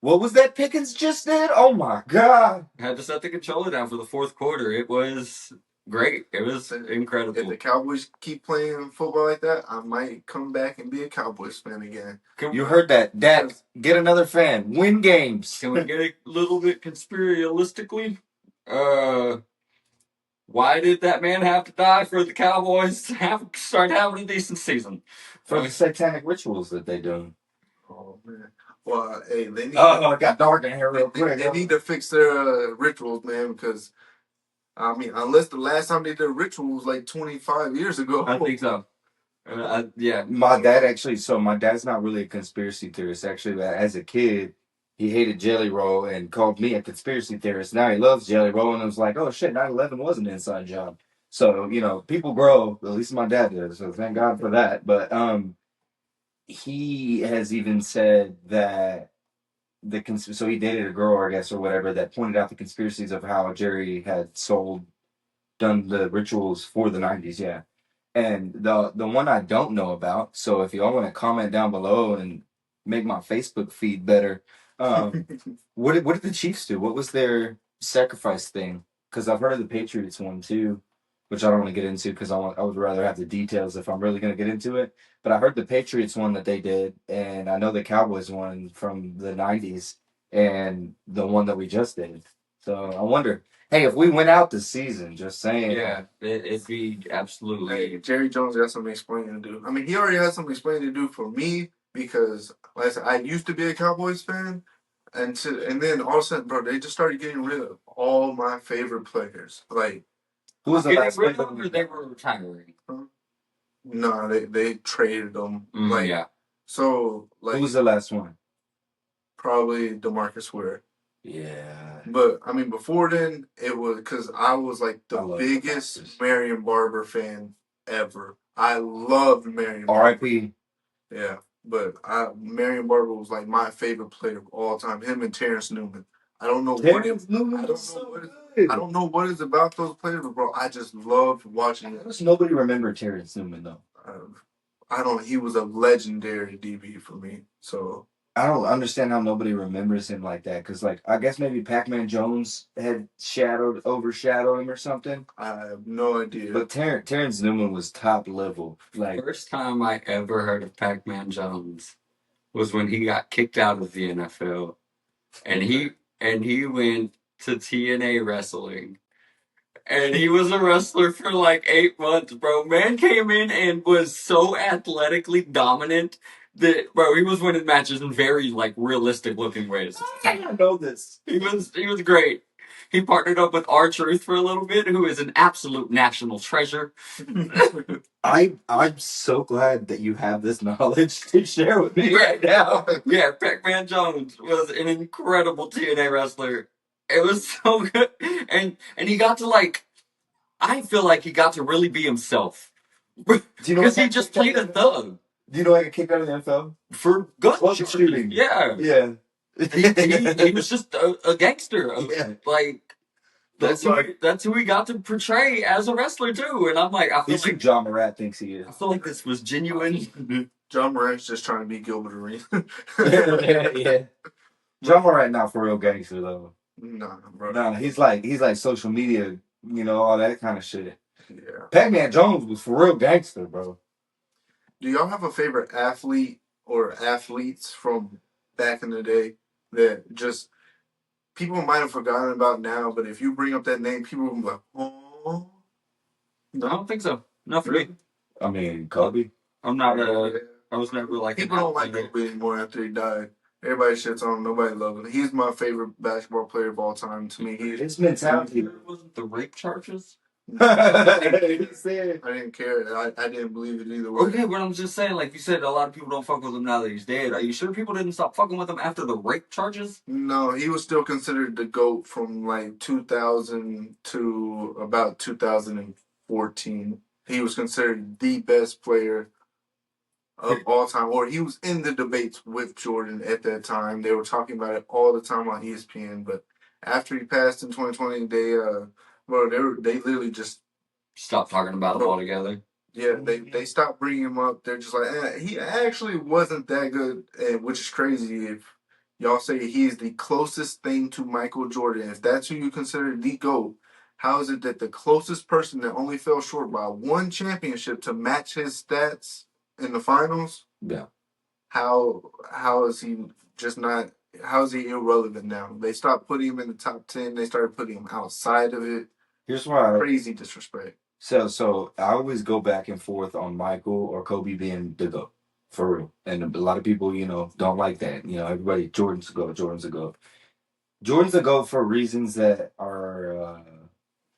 What was that Pickens just did? Oh my god! I had to set the controller down for the fourth quarter. It was great. It was incredible. If the Cowboys keep playing football like that, I might come back and be a Cowboys fan again. You heard that. Dad, get another fan. Win games. Can we get a little bit conspirialistically? Why did that man have to die for the Cowboys to start having a decent season? For the satanic rituals that they do. Oh, man. Well, hey, they need it got dark in here real quick. They need to fix their rituals, man, because, I mean, unless the last time they did a ritual was like 25 years ago. I think so. Yeah. My dad's not really a conspiracy theorist. Actually, as a kid, he hated Jelly Roll and called me a conspiracy theorist. Now he loves Jelly Roll and was like, oh shit, 9/11 was an inside job. So, you know, people grow, at least my dad did, so thank God for that. But he has even said that so he dated a girl, I guess, or whatever, that pointed out the conspiracies of how Jerry had done the rituals for the 90s, yeah. And the one I don't know about, so if y'all want to comment down below and make my Facebook feed better, what did the Chiefs do? What was their sacrifice thing? Because I've heard of the Patriots one too, which I don't want to get into because I would rather have the details if I'm really going to get into it. But I heard the Patriots one that they did, and I know the Cowboys one from the 90s, and the one that we just did. So I wonder, hey, if we went out this season, just saying. Yeah, it'd be absolutely. Hey, Jerry Jones got something explaining to do. I mean, he already has something explaining to do for me because, like I said, I used to be a Cowboys fan. And then all of a sudden, bro, they just started getting rid of all my favorite players. Like, who was the last player? They were retiring. No, they traded them. Yeah. So, like, who was the last one? Probably DeMarcus Ware. Yeah. But I mean, before then, it was because I was like I the love biggest the boxers. Marion Barber fan ever. I loved Marion Barber. R.I.P. Yeah, but Marion Barber was like my favorite player of all time. Him and Terrence Newman. I don't know Terrence what Newman I was don't know so what good. I don't know what is about those players, but bro, I just loved watching How it. does nobody remember Terrence Newman though? I don't. He was a legendary DB for me. So I don't understand how nobody remembers him like that. Cause like I guess maybe Pac-Man Jones had overshadowed him or something. I have no idea. But Terrence Newman was top level. Like First time I ever heard of Pac-Man Jones was when he got kicked out of the NFL, and he went to TNA wrestling. And he was a wrestler for like 8 months, bro. Man came in and was so athletically dominant that, bro, he was winning matches in very like realistic looking ways. I don't know this. He was great. He partnered up with R-Truth for a little bit, who is an absolute national treasure. I'm so glad that you have this knowledge to share with me right now. Yeah, Pac-Man Jones was an incredible TNA wrestler. It was so good, and he got to like. I feel like he got to really be himself. Do you know Because he just played a thug. Do you know I got kicked out of the NFL? For gun shooting. Yeah. Yeah. He was just a gangster. Yeah. Like, that's who he got to portray as a wrestler, too. And I'm like, I feel like John Morant thinks he is. I feel like this was genuine. John Morant's just trying to be Gilbert Arenas. Yeah. John Morant not for real gangster though. Nah, bro. Nah, he's like social media, all that kind of shit. Yeah. Pac-Man Jones was for real gangster, bro. Do y'all have a favorite athlete or athletes from back in the day that just people might have forgotten about now, but if you bring up that name, people will be like, oh. I don't think so. Not for me. I mean, Kobe. I'm not I was never like people don't like Kobe anymore after he died. Everybody shits on him. Nobody loves him. He's my favorite basketball player of all time. To me, his mentality wasn't the rape charges. I didn't care. I didn't believe it either way. Okay, but I'm just saying, like you said, a lot of people don't fuck with him now that he's dead. Are you sure people didn't stop fucking with him after the rape charges? No, he was still considered the GOAT from like 2000 to about 2014. He was considered the best player of all time, or he was in the debates with Jordan at that time. They were talking about it all the time on ESPN. But after he passed in 2020, they literally just stopped talking about him altogether. Yeah, they stopped bringing him up. They're just like, he actually wasn't that good, which is crazy. If y'all say he is the closest thing to Michael Jordan, if that's who you consider the GOAT, how is it that the closest person that only fell short by one championship to match his stats in the finals? Yeah. How is he just not? How is he irrelevant now? They stopped putting him in the top 10. They started putting him outside of it. Here's why. Crazy disrespect. So I always go back and forth on Michael or Kobe being the GOAT, for real. And a lot of people, don't like that. Everybody, Jordan's the GOAT, Jordan's the GOAT. Jordan's the GOAT for reasons that are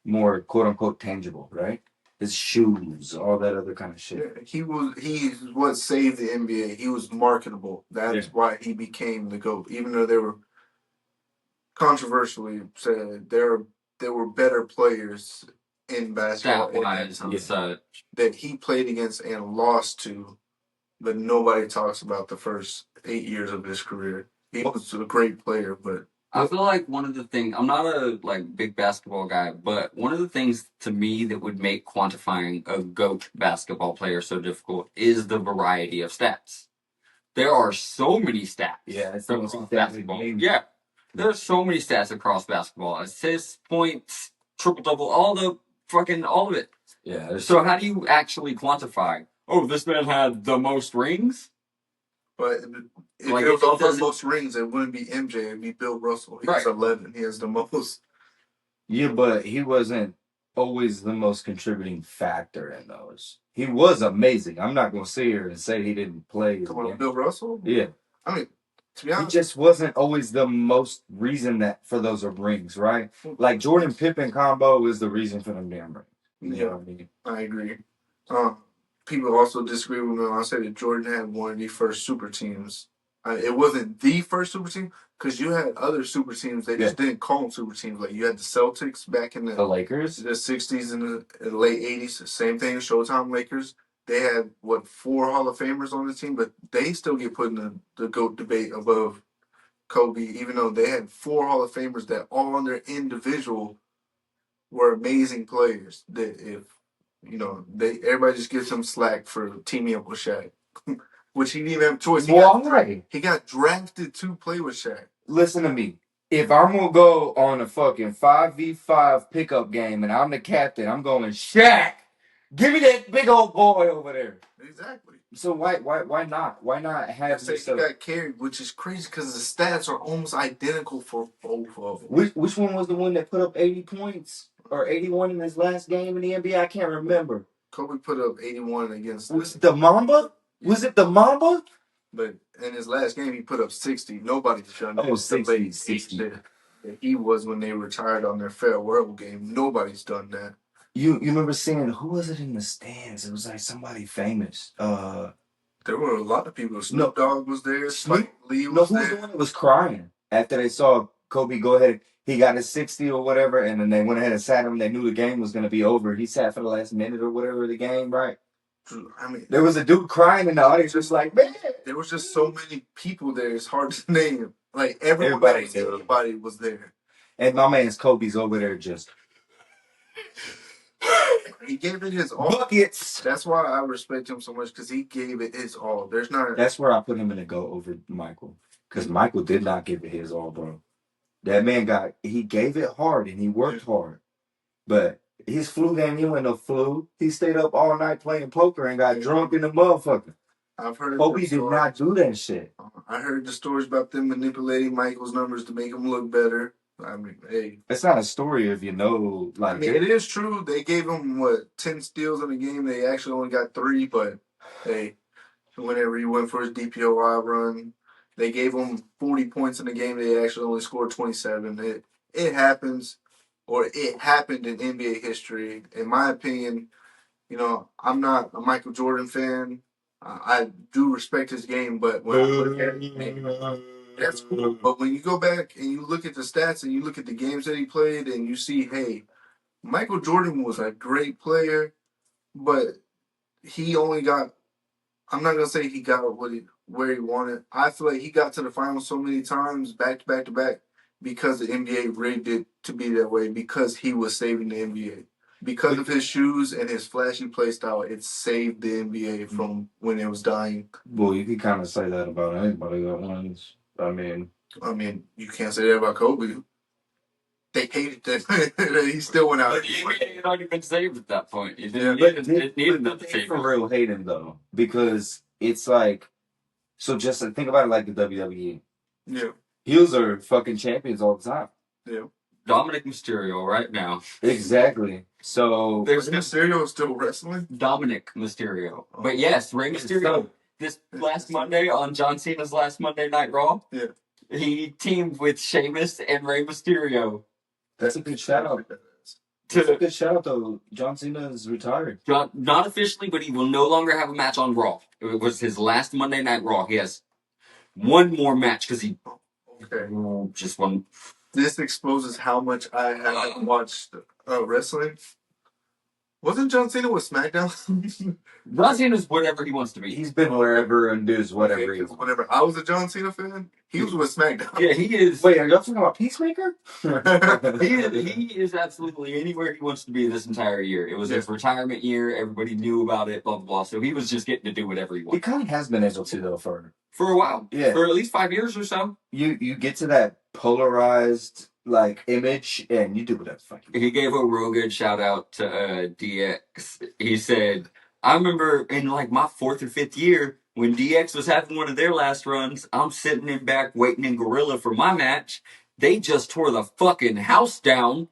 more quote unquote tangible, right? His shoes, all that other kind of shit. Yeah, he's what saved the NBA. He was marketable. That's why he became the GOAT. Even though they were controversially said there were better players in basketball that he played against and lost to, but nobody talks about the first 8 years of his career. He was a great player, but I feel like one of the things, I'm not a big basketball guy, but one of the things to me that would make quantifying a GOAT basketball player so difficult is the variety of stats. There are so many stats. Yeah, it's across basketball. Yeah, there are so many stats across basketball: assists, points, triple double, all of it. Yeah. So how do you actually quantify? Oh, this man had the most rings. But if it was off the most rings, it wouldn't be MJ. It'd be Bill Russell. He has 11. He has the most. Yeah, but he wasn't always the most contributing factor in those. He was amazing. I'm not going to sit here and say he didn't play. Come on, Bill Russell? Yeah. I mean, to be honest, he just wasn't always the most reason that for those are rings, right? Like Jordan Pippen combo is the reason for them damn rings. You know what I mean? I agree. People also disagree with me when I say that Jordan had one of the first super teams. It wasn't the first super team because you had other super teams. They just didn't call them super teams. Like you had the Celtics back in The Lakers, the 60s and the late 80s. Same thing, Showtime Lakers. They had, 4 Hall of Famers on the team, but they still get put in the GOAT debate above Kobe, even though they had 4 Hall of Famers that all on their individual were amazing players. That if, everybody just gives him slack for teaming up with Shaq, which he didn't even have a choice. He got drafted to play with Shaq. Listen to me. If I'm gonna go on a fucking 5v5 pickup game and I'm the captain, I'm going Shaq. Give me that big old boy over there. Exactly. So why not? Why not have he got carried, which is crazy because the stats are almost identical for both of them. Which one was the one that put up 80 points or 81 in his last game in the NBA? I can't remember. Kobe put up 81 against. Was it the Mamba? Yeah. Was it the Mamba? But in his last game, he put up 60. Nobody's done that. 60. That he was when they retired on their farewell game. Nobody's done that. You remember seeing, who was it in the stands? It was like somebody famous. There were a lot of people. Snoop Dogg was there. Spike Lee was there. Who was the one that was crying after they saw Kobe go ahead? He got his 60 or whatever, and then they went ahead and sat him. They knew the game was going to be over. He sat for the last minute or whatever of the game, right? I mean, there was a dude crying in the audience, just like, man. There was just so many people there. It's hard to name. Like everybody was there. And my man's Kobe's over there just. He gave it his all. Buckets. That's why I respect him so much because he gave it his all. There's not. That's where I put him in a go over Michael, because Michael did not give it his all, bro. That man he gave it hard and he worked hard, but his flu game, he went no flu. He stayed up all night playing poker and got drunk in the motherfucker. I've heard. Kobe did not do that shit. I heard the stories about them manipulating Michael's numbers to make him look better. I mean, hey. It's not a story if you know, like. I mean, it is true. They gave him, 10 steals in the game. They actually only got 3, but, hey, whenever he went for his DPOI run, they gave him 40 points in the game. They actually only scored 27. It happens, or it happened in NBA history. In my opinion, I'm not a Michael Jordan fan. I do respect his game, but when I look at it, that's cool. But when you go back and you look at the stats and you look at the games that he played and you see, hey, Michael Jordan was a great player, but he only got, I'm not going to say he got where he wanted. I feel like he got to the finals so many times back to back to back because the NBA rigged it to be that way, because he was saving the NBA. Because of his shoes and his flashy play style, it saved the NBA from when it was dying. Well, you can kind of say that about anybody that wins. I mean, you can't say that about Kobe. They hated that he still went out. He had already been saved at that point. It didn't need another save. For real hate him though, because it's like, so just think about it like the WWE. Yeah. Heels are fucking champions all the time. Yeah. Dominic Mysterio right now. Exactly. So there's Mysterio still wrestling? Dominic Mysterio. But yes, Rey Mysterio this last Monday on John Cena's last Monday Night Raw. Yeah. He teamed with Sheamus and Rey Mysterio. That's a good shout out. That's a good shout out though. John Cena is retired. Not officially, but he will no longer have a match on Raw. It was his last Monday Night Raw. He has one more match because he just one. This exposes how much I have watched wrestling. Wasn't John Cena with SmackDown? John Cena's whatever he wants to be. He's been wherever and does whatever he wants. Whenever I was a John Cena fan, he was with SmackDown. Yeah, he is. Wait, are y'all talking about Peacemaker? he is absolutely anywhere he wants to be this entire year. It was his retirement year. Everybody knew about it, blah, blah, blah. So he was just getting to do whatever he wanted. He kind of has been able to, though, for a while. Yeah. For at least 5 years or so. You get to that polarized image and you do whatever the fuck you want. He gave a real good shout out to DX. He said, I remember in my 4th or 5th year when DX was having one of their last runs, I'm sitting in back waiting in Gorilla for my match. They just tore the fucking house down.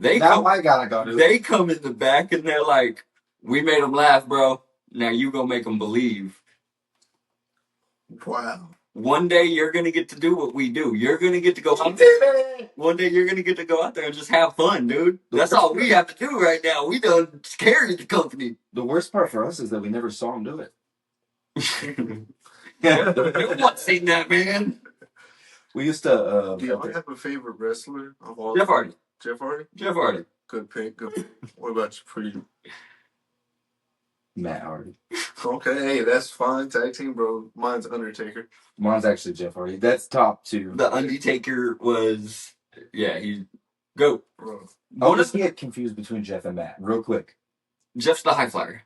I gotta go do it. They come in the back and they're like, we made them laugh, bro. Now you gonna make them believe. Wow. One day you're going to get to do what we do. You're going to get to go out there. One day you're going to get to go out there and just have fun, dude. That's all we have to do right now. We done carried the company. The worst part for us is that we never saw him do it. No one's seen that, man. We used to. Do y'all have a favorite wrestler of all? Jeff Hardy. Jeff Hardy. Jeff Hardy. Good pick. Good pick. What about you, for you? Matt Hardy. Okay, hey, that's fine. Tag team, bro. Mine's Undertaker. Mine's actually Jeff Hardy. That's top 2. The Undertaker was, yeah, he go. Bro. I'll just get confused between Jeff and Matt real quick. Jeff's the high flyer.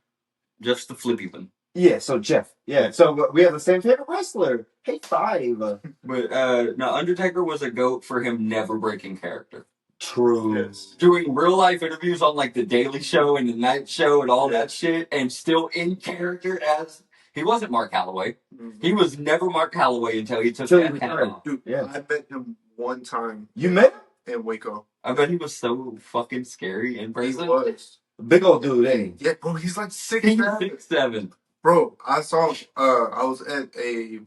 Jeff's the flippy one. Yeah, so Jeff. Yeah, so we have the same favorite wrestler. Hey, 5. But no, Undertaker was a goat for him never breaking character. True. Yes. Doing real life interviews on like the Daily Show and the Night Show and all that shit, and still in character as he wasn't Mark Calloway. Mhm. He was never Mark Calloway until he took that hat off. Dude, Yeah. I met him one time You met him? in Waco. I bet he was so fucking scary in He person. was. Big old dude, ain't he? Yeah, bro, he's like 6'7". He's 6'7". Bro, I saw. I was at a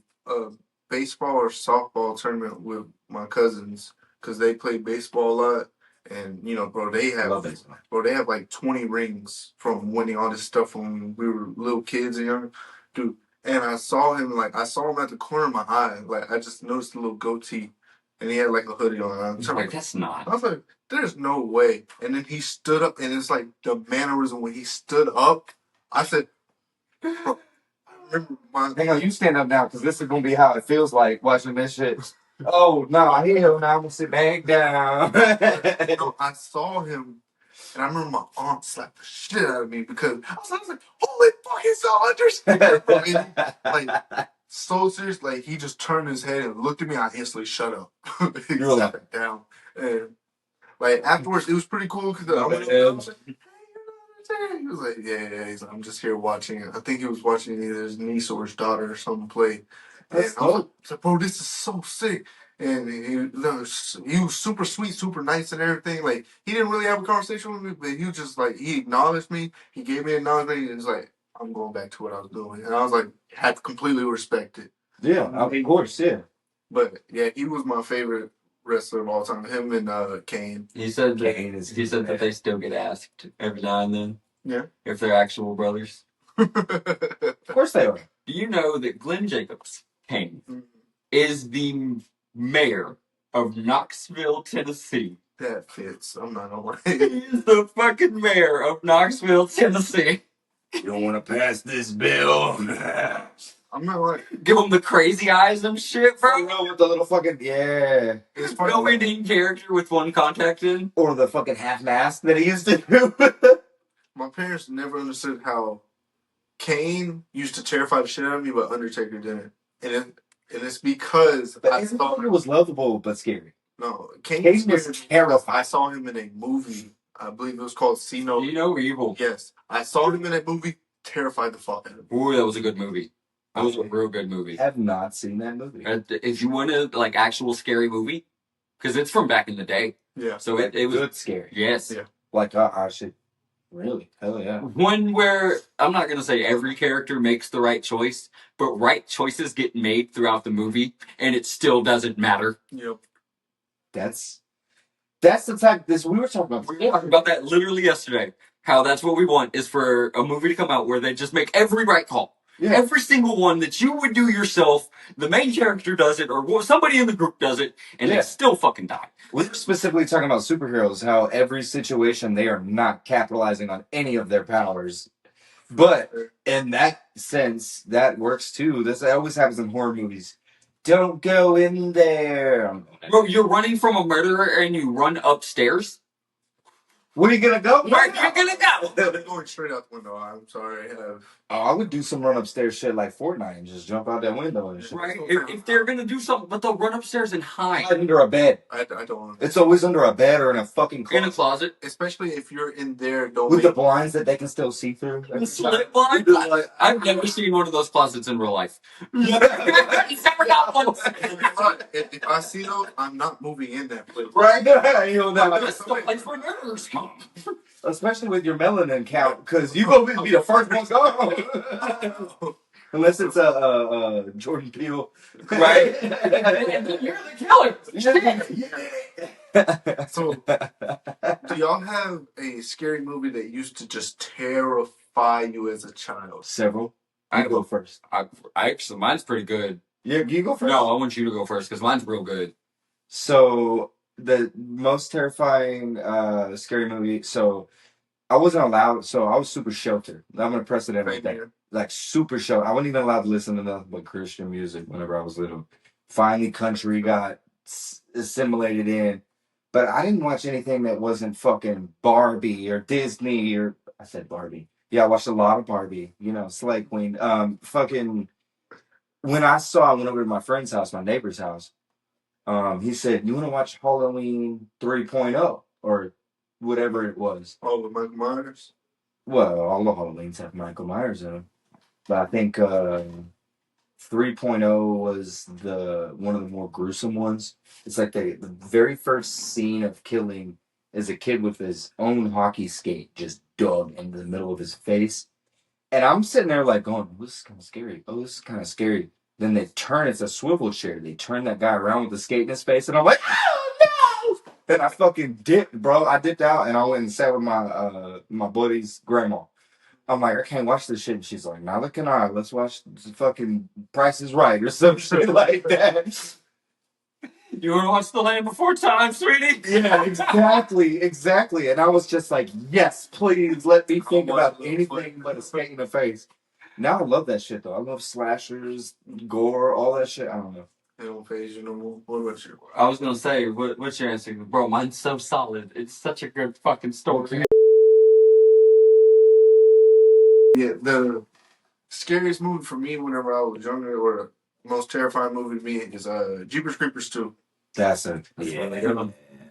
baseball or softball tournament with my cousins because they play baseball a lot, and you know, bro, they Love have baseball. like 20 rings from winning all this stuff when we were little kids and young, dude. And I saw him at the corner of my eye. Like I just noticed a little goatee, and he had like a hoodie on. I was Like, that's not. I was like, there's no way. And then he stood up, and it's like the mannerism when he stood up. I said, bro, I remember my. Hang on, you stand up now, because this is going to be how it feels like watching this shit. Oh, no, hell, now I'm going to sit back down. No, I saw him, and I remember my aunt slapped the shit out of me because I was like, holy fuck, he's so Undertaker. Bro. And he, like, so serious, like, he just turned his head and looked at me. I instantly shut up. He You're sat it down. And, like, afterwards, it was pretty cool because I went over and I was like, hey, you're not Undertaker. He was like, yeah. He's like, I'm just here watching it. I think he was watching either his niece or his daughter or something play. That's And I was like, bro, this is so sick. And he was super sweet, super nice and everything. Like, he didn't really have a conversation with me, but he was just like, he acknowledged me. He gave me acknowledgement. And he was like, I'm going back to what I was doing. And I was like, had to completely respect it. Yeah, of course, yeah. But, yeah, he was my favorite wrestler of all time. Him and Kane. He said that, Kane is he said that they still get asked every now and then. Yeah. If they're actual brothers. Of course they are. Do you know that Glenn Jacobs, Kane, Mm, is the mayor of Knoxville, Tennessee? that fits. I'm not gonna lie. He is the fucking mayor of Knoxville, Tennessee. You don't want to pass this bill? I'm not like. Give him the crazy eyes and shit, bro. With the little fucking, yeah. It's funny. No in character with one contact in. Or the fucking half mask that he used to do. My parents never understood how Kane used to terrify the shit out of me, but Undertaker didn't. And it's because I saw It was lovable but scary. no Kane Kane was scared me. terrifying. I saw him in a movie. I believe it was called See No. You know evil. Yes, I saw him in that movie. Terrified the fuck out of me. Ooh, that was a good movie. That was a real good movie. I have not seen that movie. If you want a like actual scary movie, because it's from back in the day, Yeah. so it was good scary. yes. Yeah. Like, I should. Really? Hell yeah. One where I'm not gonna say every character makes the right choice, but right choices get made throughout the movie, and it still doesn't matter. Yep. That's the type. We were talking about. We talked about that literally yesterday. How that's what we want is for a movie to come out where they just make every right call. Yeah. Every single one that you would do yourself, the main character does it, or somebody in the group does it, and Yeah. they still fucking die. We're specifically talking about superheroes, how every situation they are not capitalizing on any of their powers. But in that sense, that works too. This always happens in horror movies. Don't go in there. Bro, you're running from a murderer and you run upstairs? Where are you gonna go? Where are you gonna go? They're going straight out the window. I'm sorry. I would do some run upstairs shit like Fortnite and just jump out that window and shit. Right? If they're gonna do something, but they'll run upstairs and hide. Hide under a bed. I don't. It's always under a bed or in a fucking In a closet. closet. Especially if you're in there. Don't With make the blinds that they can still see through. The slit blind? I've never seen one of those closets in real life. You've never got one. If I see those, I'm not moving in that place. Right? You know that. That's the place where murderers come. Especially with your melanin count, because you gonna be the first one gone. Unless it's a Jordan Peele, Right? And then you're the killer. So, do y'all have a scary movie that used to just terrify you as a child? Several. I go first. I actually, mine's pretty good. Yeah, you go first. No, I want you to go first because mine's real good. So the most terrifying, scary movie. So I wasn't allowed. So I was super sheltered. I'm gonna press it in right there. Like super sheltered. I wasn't even allowed to listen to nothing but Christian music whenever I was little. Finally, country got assimilated in, but I didn't watch anything that wasn't fucking Barbie or Disney or I said Barbie. Yeah, I watched a lot of Barbie. You know, Slay Queen. Fucking. When I went over to my friend's house, my neighbor's house. He said, "You want to watch Halloween 3.0 or whatever it was?" Oh, with Michael Myers. Well, all the Halloweens have Michael Myers in them, but I think 3.0 was the one of the more gruesome ones. It's like the very first scene of killing is a kid with his own hockey skate just dug into the middle of his face. And I'm sitting there like going, "Oh, this is kind of scary. Oh, this is kind of scary." Then they turn, it's a swivel chair. They turn that guy around with the skate in his face, and I'm like, "Oh no!" Then I fucking dipped, bro. I dipped out and I went and sat with my buddy's grandma. I'm like, "I can't watch this shit." And she's like, "Neither can I. Let's watch the fucking Price is Right or some shit like that." You want to watch The Land Before Time, sweetie? Yeah, exactly. And I was just like, "Yes, please let me think about anything but a skate in the face." Now I love that shit though. I love slashers, gore, all that shit. I don't know. They don't phase you no more. What about you? I was gonna say, what's your answer, bro? Mine's so solid. It's such a good fucking story. Yeah, the scariest movie for me whenever I was younger, or the most terrifying movie to me is Jeepers Creepers 2. That's a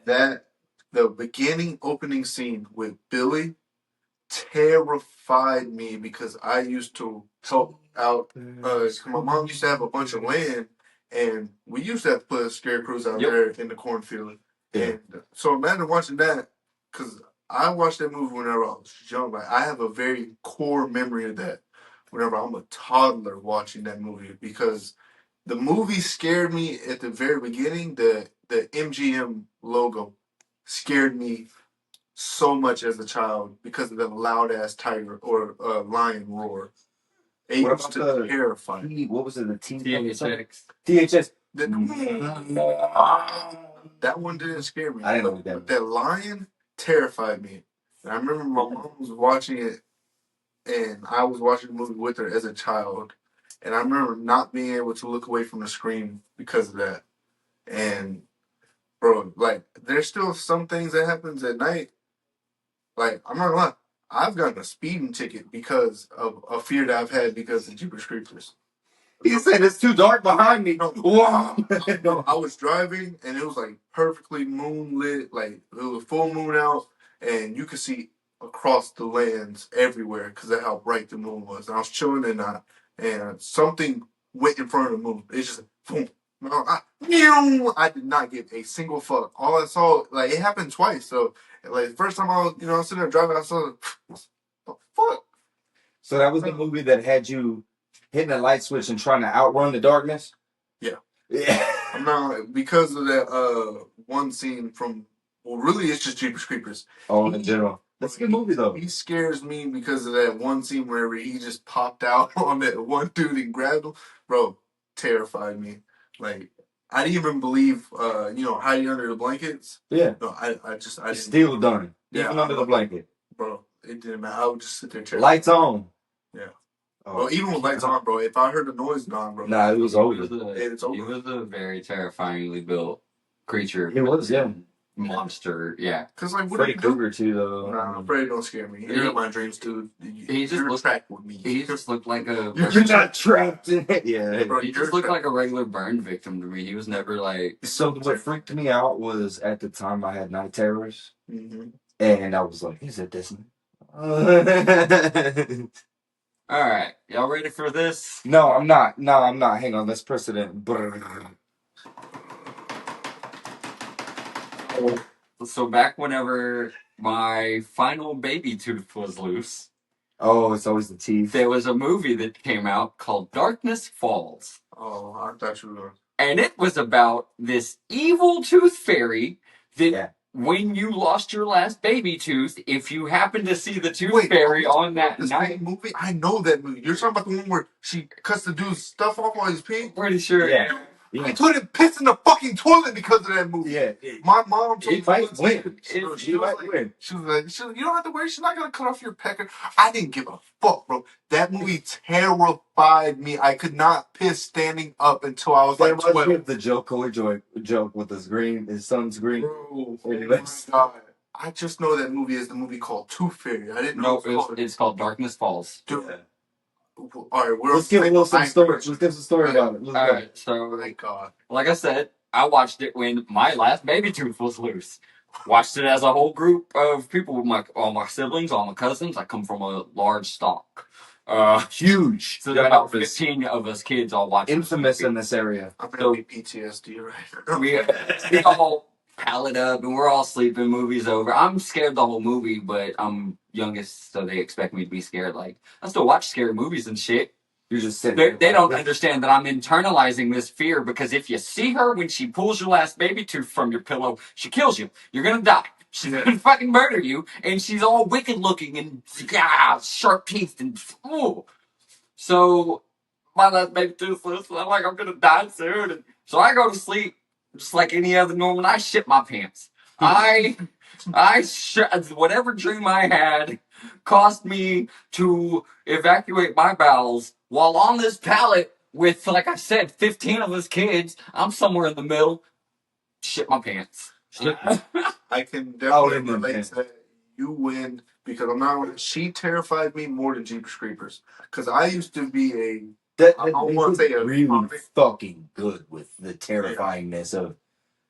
That the beginning opening scene with Billy terrified me because I used to help out. My mom used to have a bunch of land, and we used to have to put scarecrows out there in the cornfield. Yeah. And so imagine watching that, because I watched that movie whenever I was young. Like, I have a very core memory of that whenever I'm a toddler watching that movie, because the movie scared me at the very beginning. The MGM logo scared me so much as a child because of the loud ass tiger or lion roar. It What used about to the terrify me. what was it? The T THX. THS. That one didn't scare me. I didn't know that. That lion terrified me. And I remember my mom was watching it, and I was watching the movie with her as a child. And I remember not being able to look away from the screen because of that. And bro, like, there's still some things that happens at night. Like, I'm not gonna lie, I've gotten a speeding ticket because of a fear that I've had because of Jeepers Creepers. He said it's too dark behind me. No, Wow. no, I was driving and it was like perfectly moonlit, like it was full moon out, and you could see across the lands everywhere because of how bright the moon was. And I was chilling and something went in front of the moon. It's just boom. No, I did not give a single fuck. All I saw, like, it happened twice. So, like, the first time I was, I was sitting there driving, I saw, the fuck. So that was the movie that had you hitting the light switch and trying to outrun the darkness? Yeah. Yeah. I'm not, because of that one scene from, well, really, it's just Jeepers Creepers. Oh, in general. That's a good movie, though. He scares me because of that one scene where he just popped out on that one dude and grabbed him. Bro, terrified me. Like, I didn't even believe, hiding under the blankets. Yeah. No, I didn't. Still done. Yeah, Even under the blanket. Bro, it didn't matter. I would just sit there terrified. Lights on. Yeah. Oh, Well, even with lights on, bro, if I heard the noise gone, bro. Nah, it was over. It's over. He was a very terrifyingly built creature. It was, yeah. Monster, yeah. Cause like, what Freddy Krueger too, though. Nah, Freddy don't scare me. You're in my dreams, dude. You're trapped with me. He just looked like a. You're not trapped in it. Yeah. Bro, He just looked like a regular burn victim to me. He was never like. So what freaked me out was at the time I had night terrors, Mm-hmm. and I was like, "Is it Disney?" All right, y'all ready for this? No, I'm not. No, I'm not. Hang on, let's press it in. So back whenever my final baby tooth was loose, Oh, it's always the teeth. there was a movie that came out called Darkness Falls. Oh, I thought you were. And it was about this evil tooth fairy that when you lost your last baby tooth, if you happen to see the tooth Wait, fairy on that the night, same movie? I know that movie. You're talking about the one where she cuts the dude's stuff off while he's peeing? pretty sure. Yeah. I couldn't piss in the fucking toilet because of that movie. Yeah. My mom told me might win. She She was might like, win. you don't have to worry. She's not gonna cut off your pecker. I didn't give a fuck, bro. That movie terrified me. I could not piss standing up until I was That like reminds me 12. of the Joe Coy joke with his son's green. Bro, oh Anyways. my God. I just know that movie is the movie called Tooth Fairy. I didn't know it's called Darkness Falls. Dude. Yeah. All right, Let's give a little some story. Let's give some story about it. Let's All go. right, so Thank God. like I said, I watched it when my last baby tooth was loose. Watched it as a whole group of people with all my siblings, all my cousins. I come from a large stock. Huge. So there were about 15 of us kids all watching. Infamous in this area. I'm gonna be PTSD right now. We all pallet up and we're all sleeping. Movie's over. I'm scared the whole movie, but I'm youngest, so they expect me to be scared. Like I still watch scary movies and shit. You're just sitting They don't understand that I'm internalizing this fear because if you see her when she pulls your last baby tooth from your pillow, she kills you. You're gonna die. She's gonna fucking murder you, and she's all wicked looking and sharp teeth and ooh. So my last baby tooth loose, and I'm like, I'm gonna die soon. And so I go to sleep just like any other normal. I shit my pants. Whatever dream I had caused me to evacuate my bowels while on this pallet with, like I said, 15 of us kids. I'm somewhere in the middle. Shit my pants. I can definitely relate to that. You win because I'm not. She terrified me more than Jeepers Creepers because I used to be a. I don't want to say a really fucking good with the terrifyingness of.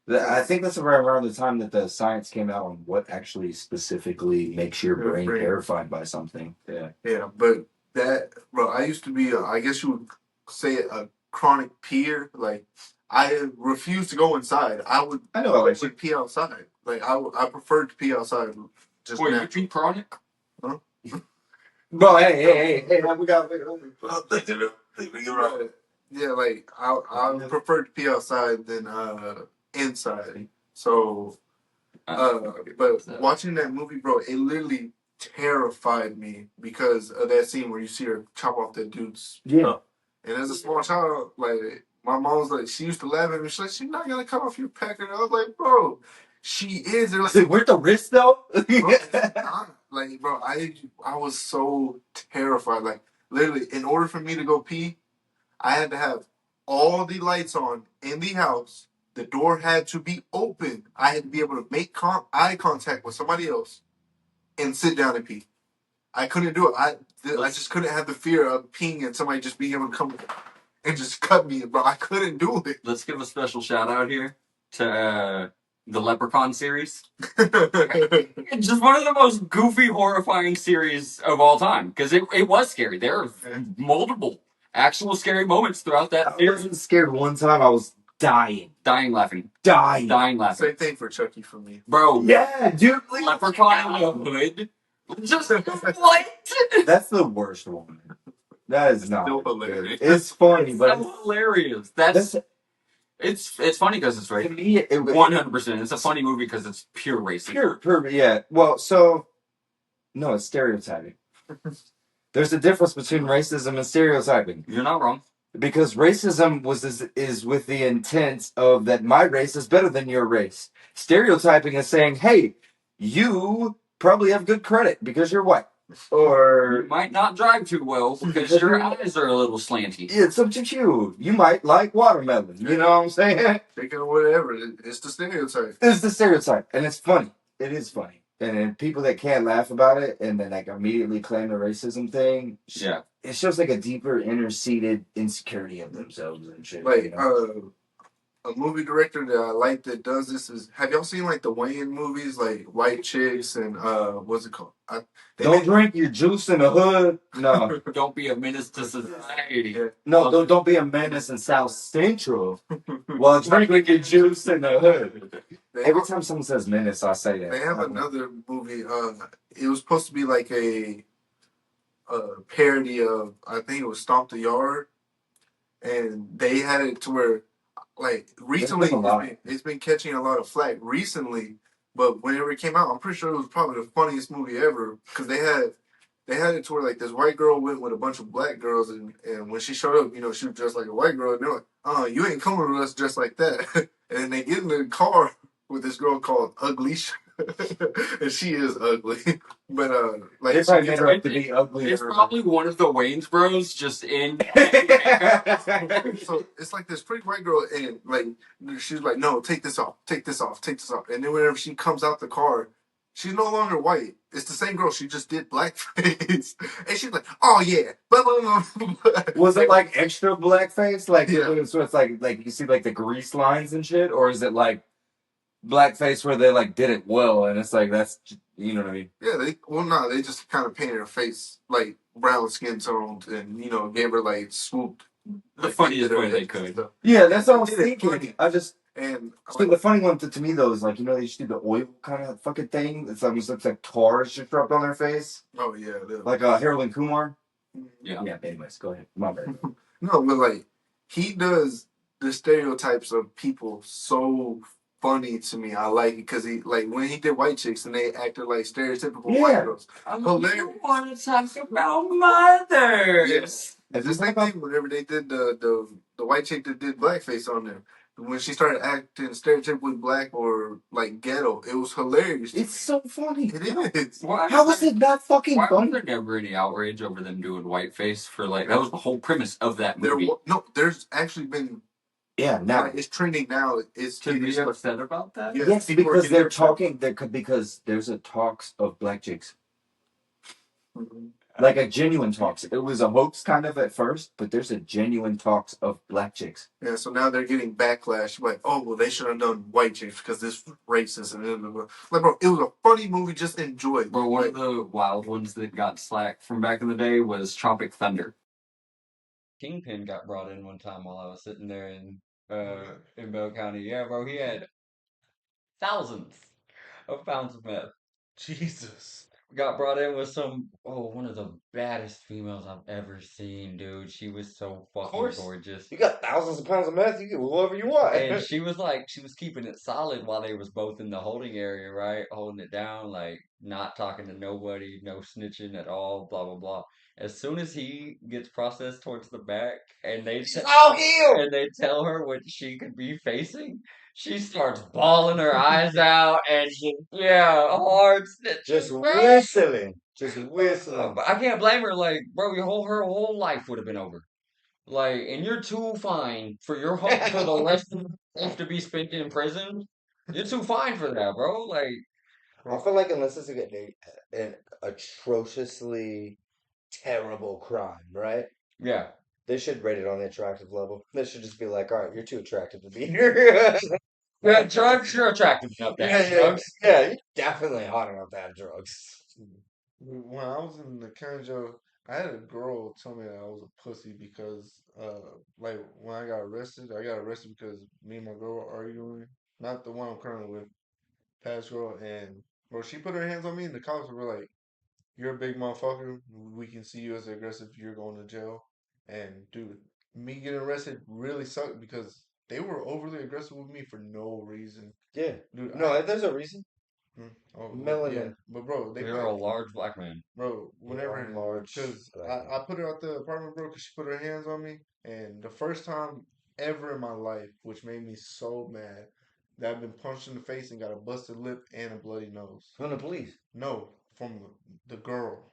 I think that's around the time that the science came out on what actually specifically makes your brain terrified by something. Yeah. Yeah, but that, bro, I used to be, I guess you would say a chronic peer. Like, I refused to go inside. I would pee outside. Like, I preferred to pee outside. Just wait, you pee chronic? Huh? Bro, hey, we got. Yeah, like, I prefer to pee outside than inside. So, but watching that movie, bro, it literally terrified me because of that scene where you see her chop off that dude's. Yeah. And as a small child, like, my mom was like, she used to laugh at me. She's like, she's not gonna cut off your pecker. And I was like, bro, she is. They're like, where's the wrist though? Like, bro, I was so terrified. Like, literally, in order for me to go pee, I had to have all the lights on in the house. The door had to be open. I had to be able to make eye contact with somebody else and sit down and pee. I couldn't do it. I just couldn't have the fear of peeing and somebody just being able to come and just cut me, bro. I couldn't do it. Let's give a special shout out here to the Leprechaun series. It's just one of the most goofy, horrifying series of all time because it was scary. There are multiple actual scary moments throughout that I wasn't scared one time. I was dying laughing. Dying laughing. Same thing for Chucky for me. Bro. Yeah, dude. Leprechaun in the hood. Just what? That's the worst one. That is not still hilarious. It's funny, but it's hilarious. It's funny because it's right. To me, 100%. It's a funny movie because it's pure racism. Pure, yeah. Well, so no, it's stereotyping. There's a difference between racism and stereotyping. You're not wrong. Because racism is with the intent of that my race is better than your race. Stereotyping is saying, hey, you probably have good credit because you're white. Or you might not drive too well because your eyes are a little slanty. It's up to you. You might like watermelon. You know what I'm saying? Thinking whatever. It's the stereotype. It's the stereotype. And it's funny. It is funny. And then people that can't laugh about it and then like immediately claim the racism thing. Yeah. It shows like a deeper inner-seated insecurity of themselves and shit. Like, you know? A movie director that I like that does this is, have y'all seen like the Wayne movies, like White Chicks and what's it called? Don't drink your juice in the hood. No. Don't be a menace to society. Yeah. No, don't be a menace in South Central while drinking your juice in the hood. Every time someone says menace, I say that. They have another movie. It was supposed to be like a parody of, I think it was Stomp the Yard, and they had it to where, like, recently it's been catching a lot of flack. Recently, But whenever it came out, I'm pretty sure it was probably the funniest movie ever because they had it to where like this white girl went with a bunch of black girls, and when she showed up, she was dressed like a white girl, and they're like, you ain't coming with us dressed like that. And then they get in the car with this girl called Ugly, and she is ugly. But like They probably made her up to be ugly. It's probably one of the Wayans bros just in. So it's like this pretty white girl, and like she's like, no, take this off, take this off, take this off. And then whenever she comes out the car, she's no longer white. It's the same girl. She just did blackface, and she's like, oh yeah, blah, blah, blah, blah. Was it like extra blackface? Like, Yeah. so it's like you see like the grease lines and shit, or is it like blackface where they like did it well and it's like that's you know what I mean? Yeah, they just kind of painted her face like brown skin toned, and gave her like swooped The funniest way they could. Yeah, that's what I was They did it thinking. funny. I just And so the funny one to me though is like they just do the oil kind of fucking thing. It's almost looks like tar is just dropped on their face, oh yeah, like Harold Kumar. Yeah. Yeah. Anyways, go ahead. My bad. no, but like he does the stereotypes of people so funny to me. I like it because he like when he did White Chicks and they acted like stereotypical white girls. Hilarious. You want to talk about mothers? Yes. It's the same thing whenever they did the white chick that did blackface on there. When she started acting stereotypically black or like ghetto, it was hilarious. It's so funny. It is. How is it not fucking Why was funny? there never any outrage over them doing whiteface for like that was the whole premise of that There, movie? there's actually been. Yeah, now It's trending now. It's To be upset about that? Yeah. yes, people are because getting they're upset. talking. Because there's a talks of black chicks. Mhm. Like a genuine talks. It was a hoax kind of at first, but there's a genuine talks of black chicks. Yeah, so now they're getting backlash. Like, oh well, they should have done white chicks because this racist and blah, blah, blah. Like, bro, it was a funny movie. Just enjoy it. But one of the wild ones that got slack from back in the day was Tropic Thunder. Kingpin got brought in one time while I was sitting there in Bell County. Yeah, bro, he had thousands of pounds of meth. Jesus. Got brought in with one of the baddest females I've ever seen, dude. She was so fucking course. gorgeous. You got thousands of pounds of meth. You get whatever you want. And she was keeping it solid while they was both in the holding area, right? Holding it down, like not talking to nobody, no snitching at all, blah blah blah. As soon as he gets processed towards the back and all healed. and they tell her what she could be facing, she starts bawling her eyes out and hard snitching. Just bro. whistling. Just whistling. I can't blame her. Like, bro, her whole life would have been over. Like, and you're too fine for for the rest of your life to be spent in prison. You're too fine for that, bro. Like, I feel like unless it's an atrociously terrible crime, right? yeah. They should rate it on the attractive level. They should just be like, all right, you're too attractive to be here. Yeah, drugs, you're attractive enough to have drugs. Yeah, you're definitely hot enough to have drugs. When I was in the county jail, I had a girl tell me that I was a pussy because, like when I got arrested because me and my girl were arguing. Not the one I'm currently with, past girl, and bro, she put her hands on me, and the cops were like, "You're a big motherfucker. We can see you as aggressive. You're going to jail." And dude, me getting arrested really sucked because they were overly aggressive with me for no reason. Yeah. Dude, No, there's a reason. oh, Melanin. yeah, but bro, You're a large black man. bro, whenever One large because black I put her out the apartment, bro, because she put her hands on me, and the first time ever in my life, which made me so mad, that I've been punched in the face and got a busted lip and a bloody nose. From the police. No, from the girl,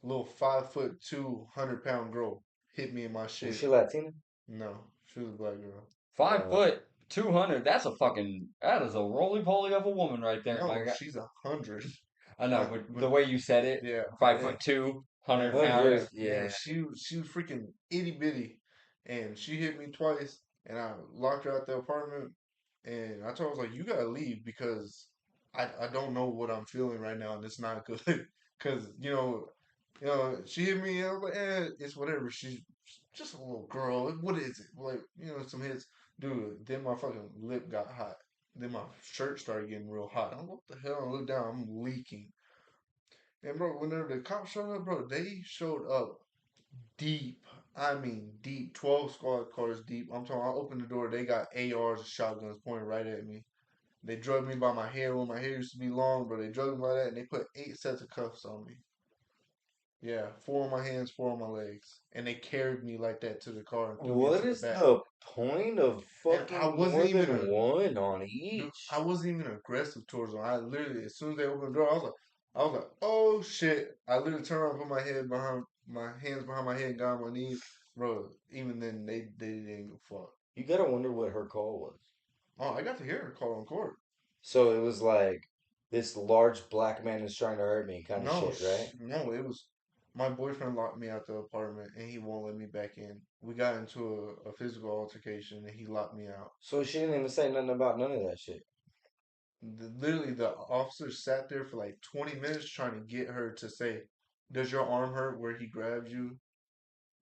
little 5'2", 100-pound girl, hit me in my shit. Was she Latina? No, she was a black girl. 5 foot, 200. That is a roly poly of a woman right there. No, my guy. she's 100. I know, but the way you said it, Yeah, 5'2", 100 pounds. yeah. She was freaking itty bitty, and she hit me twice, and I locked her out the apartment, and I told her, I was like, you gotta leave because I don't know what I'm feeling right now, and it's not good. Cause she hit me, and I was like, it's whatever. She's just a little girl. What is it? Like, some hits, dude. Then my fucking lip got hot. Then my shirt started getting real hot. I'm like, what the hell? I look down, I'm leaking. And bro, whenever the cops showed up, bro, they showed up deep. I mean deep. 12 squad cars deep. I'm talking I opened the door, they got ARs and shotguns pointed right at me. They drugged me by my hair when my hair used to be long, bro. They drugged me by that, and they put 8 sets of cuffs on me. Yeah, 4 on my hands, 4 on my legs, and they carried me like that to the car and threw me What into the is back. the point of And I fucking wasn't more even than one on dude, each? I wasn't even aggressive towards them. I literally, as soon as they opened the door, I was like, oh shit! I literally turned around, put my head behind my hands behind my head, got on my knees, bro. Even then, they didn't give a fuck. You gotta wonder what her call was. Oh, I got to hear her call on court. So it was like, this large black man is trying to hurt me kind of No, shit, right? no, it was my boyfriend locked me out the apartment and he won't let me back in. We got into a physical altercation and he locked me out. So she didn't even say nothing about none of that shit. Literally, the officer sat there for like 20 minutes trying to get her to say, "Does your arm hurt where he grabbed you?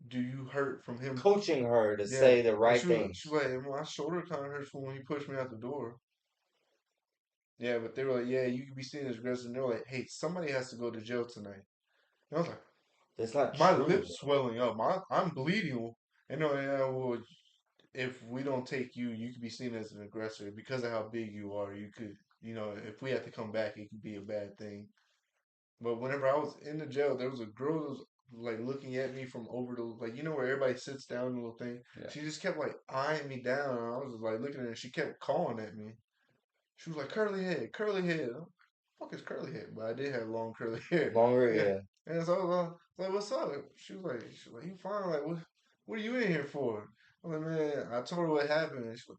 Do you hurt from him?" Coaching her to Yeah, say the and right she things. was like, "My shoulder kind of hurts from when he pushed me out the door." Yeah, but they were like, "Yeah, you could be seen as aggressive." And they were like, "Hey, somebody has to go to jail tonight." And I was like, That's not my true, lips though. swelling up. I'm bleeding. And no, yeah, well, if we don't take you, you could be seen as an aggressor because of how big you are. You could, if we have to come back, it could be a bad thing. But whenever I was in the jail, there was a girl that was like looking at me from over the like where everybody sits down, the little thing. Yeah. She just kept like eyeing me down, and I was just like looking at her. And she kept calling at me. She was like curly head, curly head. I'm like, fuck is curly head? But I did have long curly hair. Longer, Yeah. yeah. And so I was like, what's up? She was like, you fine? Like, what are you in here for? I'm like, man, I told her what happened. And she's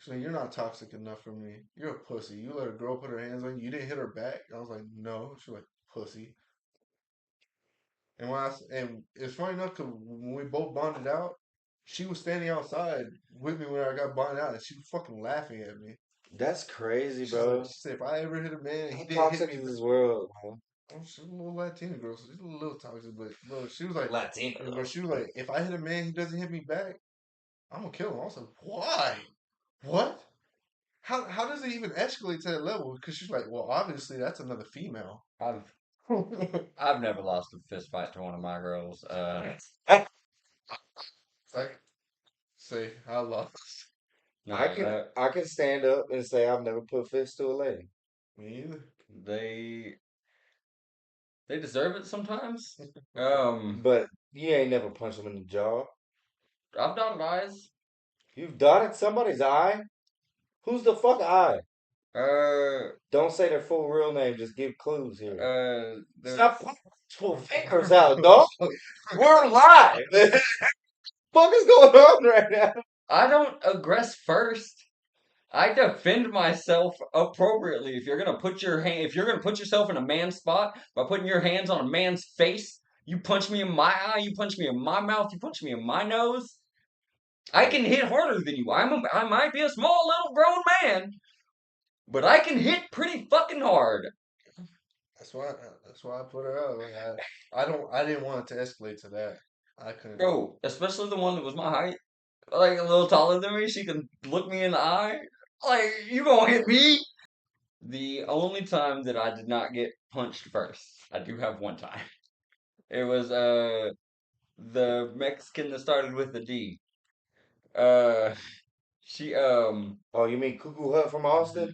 like, you're not toxic enough for me. You're a pussy. You let a girl put her hands on you. You didn't hit her back. I was like, no. She's like, pussy. And it's funny enough because when we both bonded out, she was standing outside with me when I got bonded out, and she was fucking laughing at me. That's crazy, She's like, bro. she said, if I ever hit a man and he How didn't hit toxic me is back, this world, man? oh, she's a little Latina girl, so she's a little toxic. But bro, she was like, Latina, bro, she was like, if I hit a man, he doesn't hit me back, I'm gonna kill him. I was like, why? What? How does it even escalate to that level? Because she's like, well, obviously that's another female. I've I've never lost a fist fight to one of my girls. Like, say, I lost. No, I can stand up and say I've never put fists to a lady. Me either. they they deserve it sometimes. Um, But you ain't never punched them in the jaw. I've done eyes. You've dotted somebody's eye? Who's the fuck eye? Uh, Don't say their full real name, just give clues here. there. Stop pointing multiple fingers out, dog. We're live. Fuck is going on right now? I don't aggress first. I defend myself appropriately. If you're gonna put yourself in a man's spot by putting your hands on a man's face, you punch me in my eye, you punch me in my mouth, you punch me in my nose. I can hit harder than you. I might be a small little grown man, but I can hit pretty fucking hard. That's why. That's why I put her out. Like I don't. I didn't want it to escalate to that. I couldn't do it. Bro, especially the one that was my height, like a little taller than me, she can look me in the eye. Like, you gonna hit me? The only time that I did not get punched first, I do have one time. It was the Mexican that started with the D. Uh she Oh, you mean Cuckoo Hut from Austin?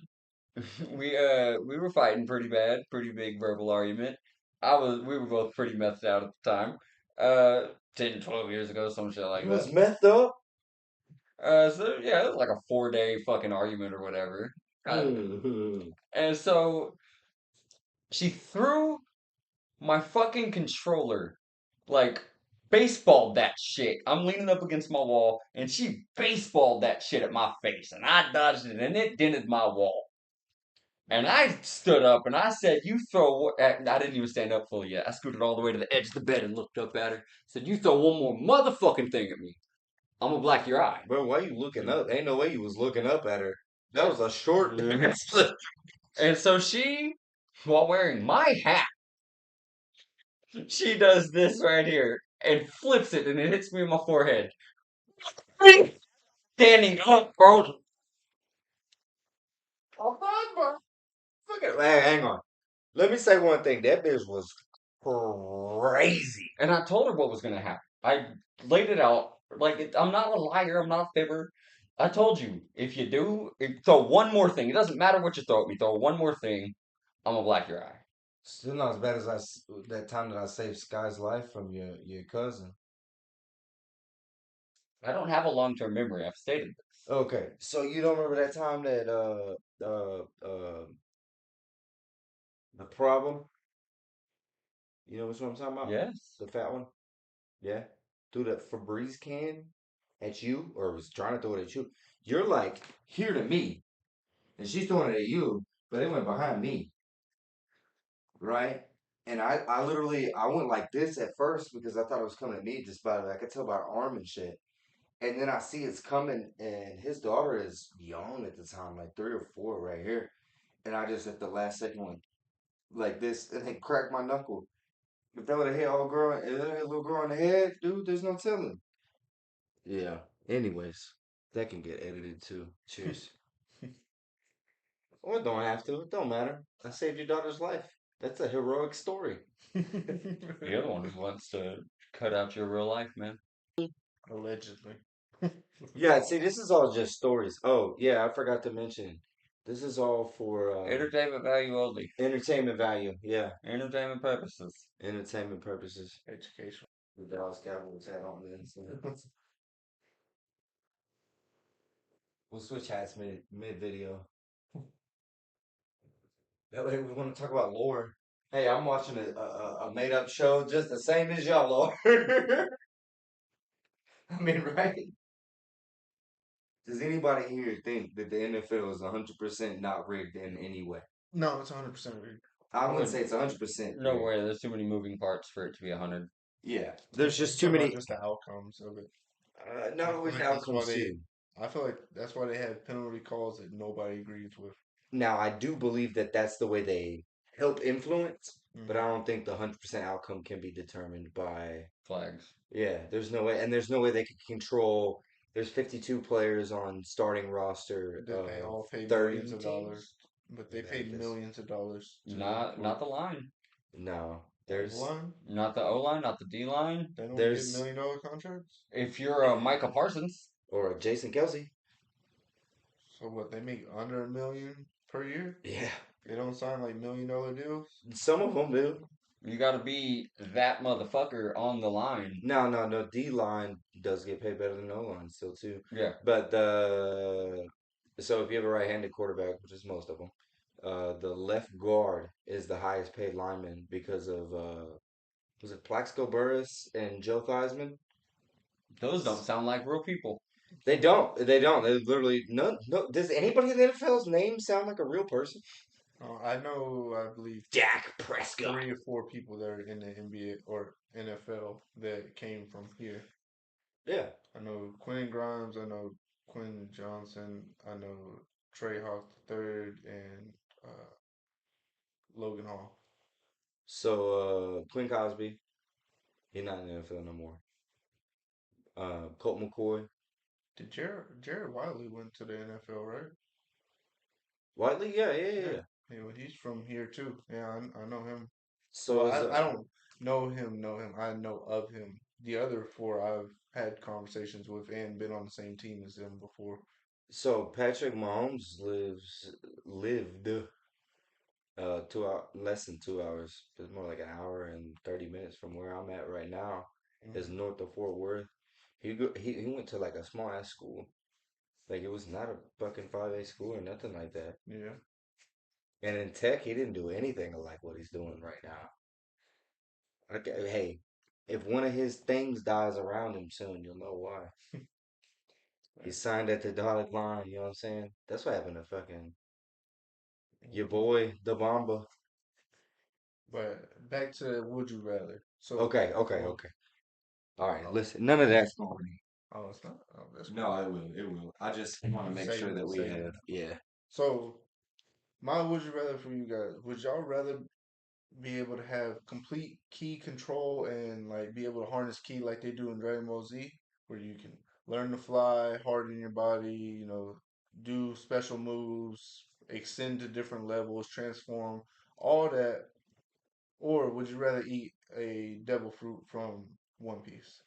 we were fighting pretty bad, pretty big verbal argument. We were both pretty messed out at the time. 10, 12 years ago, some shit like You that. was methed up? So yeah, it was like a 4 day fucking argument or whatever. And so she threw my fucking controller, like, baseballed that shit. I'm leaning up against my wall, and she baseballed that shit at my face, and I dodged it, and it dented my wall. And I stood up and I said, "You throw." I didn't even stand up fully yet. I scooted all the way to the edge of the bed and looked up at her. Said, "You throw one more motherfucking thing at me, I'm gonna black your eye." Bro, why you looking up? Ain't no way you was looking up at her. That was a short. And so she, while wearing my hat, she does this right here and flips it, and it hits me in my forehead. Standing up, bro. Hang on. Let me say one thing. That bitch was crazy. And I told her what was gonna happen. I laid it out. Like, I'm not a liar. I'm not a fibber. I told you, if you do, throw one more thing. It doesn't matter what you throw at me. Throw one more thing, I'm gonna black your eye. Still not as bad as that time that I saved Sky's life from your cousin. I don't have a long-term memory. I've stated this. Okay, so you don't remember that time that the problem? You know what I'm talking about? Yes. The fat one? Yeah. Threw that Febreze can at you, or was trying to throw it at you. You're like, here to me. And she's throwing it at you, but it went behind me. Right? And I literally, I went like this at first because I thought it was coming at me just by, I could tell by her arm and shit. And then I see it's coming, and his daughter is young at the time, like 3 or 4 right here. And I just, at the last second, went like this, and then cracked my knuckle. If that would have hit old girl, little girl in the head, dude, there's no telling. Yeah. Anyways, that can get edited too. Cheers. Well, it don't have to. It don't matter. I saved your daughter's life. That's a heroic story. The other one just wants to cut out your real life, man. Allegedly. Yeah, see, this is all just stories. Oh, yeah, I forgot to mention. This is all for Entertainment value only. entertainment value. Yeah, Entertainment purposes. entertainment purposes. Education. The Dallas Cowboys hat on this. We'll switch hats mid video. That way we want to talk about lore. Hey, I'm watching a made up show just the same as y'all, Lord. I mean, right? Does anybody here think that the NFL is 100% not rigged in any way? No, it's 100% rigged. I wouldn't say it's 100% No rigged. way. There's too many moving parts for it to be 100. Yeah, there's just Talking too about many. just the outcomes of it. Not I feel always like that's why outcomes too. I feel like that's why they have penalty calls that nobody agrees with. Now, I do believe that that's the way they help influence, but I Mhm. don't think the 100% outcome can be determined by. Flags. Yeah, there's no way, and there's no way they could control. There's 52 players on starting roster That they of all pay 30 millions of dollars, teams. but they Like paid this. millions of dollars Not the line. No, there's line. Not the O line. Not the D line. They don't get there's $1 million contracts. If you're a Micah Parsons, or Jason Kelsey. So what? They make under $1 million per year. Yeah, They don't sign like $1 million deals. some of them do. you got to be that motherfucker on the line. No. D line does get paid better than O line still too. Yeah. But so if you have a right-handed quarterback, which is most of them, the left guard is the highest paid lineman because of was it Plaxico Burress and Joe Theismann? Those don't sound like real people. They don't. They don't. They literally no. Does anybody in the NFL's name sound like a real person? I know. I believe Dak Prescott. 3 or 4 people that are in the NBA or NFL that came from here. Yeah. I know Quentin Grimes. I know Quentin Johnson. I know Trey Hawk the third and Logan Hall. So Quinn Cosby, he's not in the NFL no more. Colt McCoy, Did Jared Wiley went to the NFL, right? Whiteley, yeah. Yeah. Yeah, well, he's from here too. Yeah, I know him. So Well, is I don't know him. Know him. I know of him. The other 4 I've had conversations with and been on the same team as them before. so Patrick Mahomes lived 2 hour less than 2 hours. It's more like an hour and 30 minutes from where I'm at right now. Is Mhm. north of Fort Worth. He went to like a small ass school. Like it was not a fucking 5A school or nothing like that. Yeah. And in tech, he didn't do anything like what he's doing right now. Okay, hey, if one of his things dies around him soon, you'll know why. He signed at the dotted line, you know what I'm saying? That's what happened to fucking your boy, the Bamba. But back to would you rather. So, Okay. All right, oh, listen, none of that's going oh, it's not. Oh, that's No, cool. it will. I just want to make sure that we have, yeah. So, my would you rather for you guys. Would y'all rather be able to have complete key control and like be able to harness key like they do in Dragon Ball Z, where you can learn to fly, harden your body, do special moves, extend to different levels, transform, all that, or would you rather eat a devil fruit from One Piece?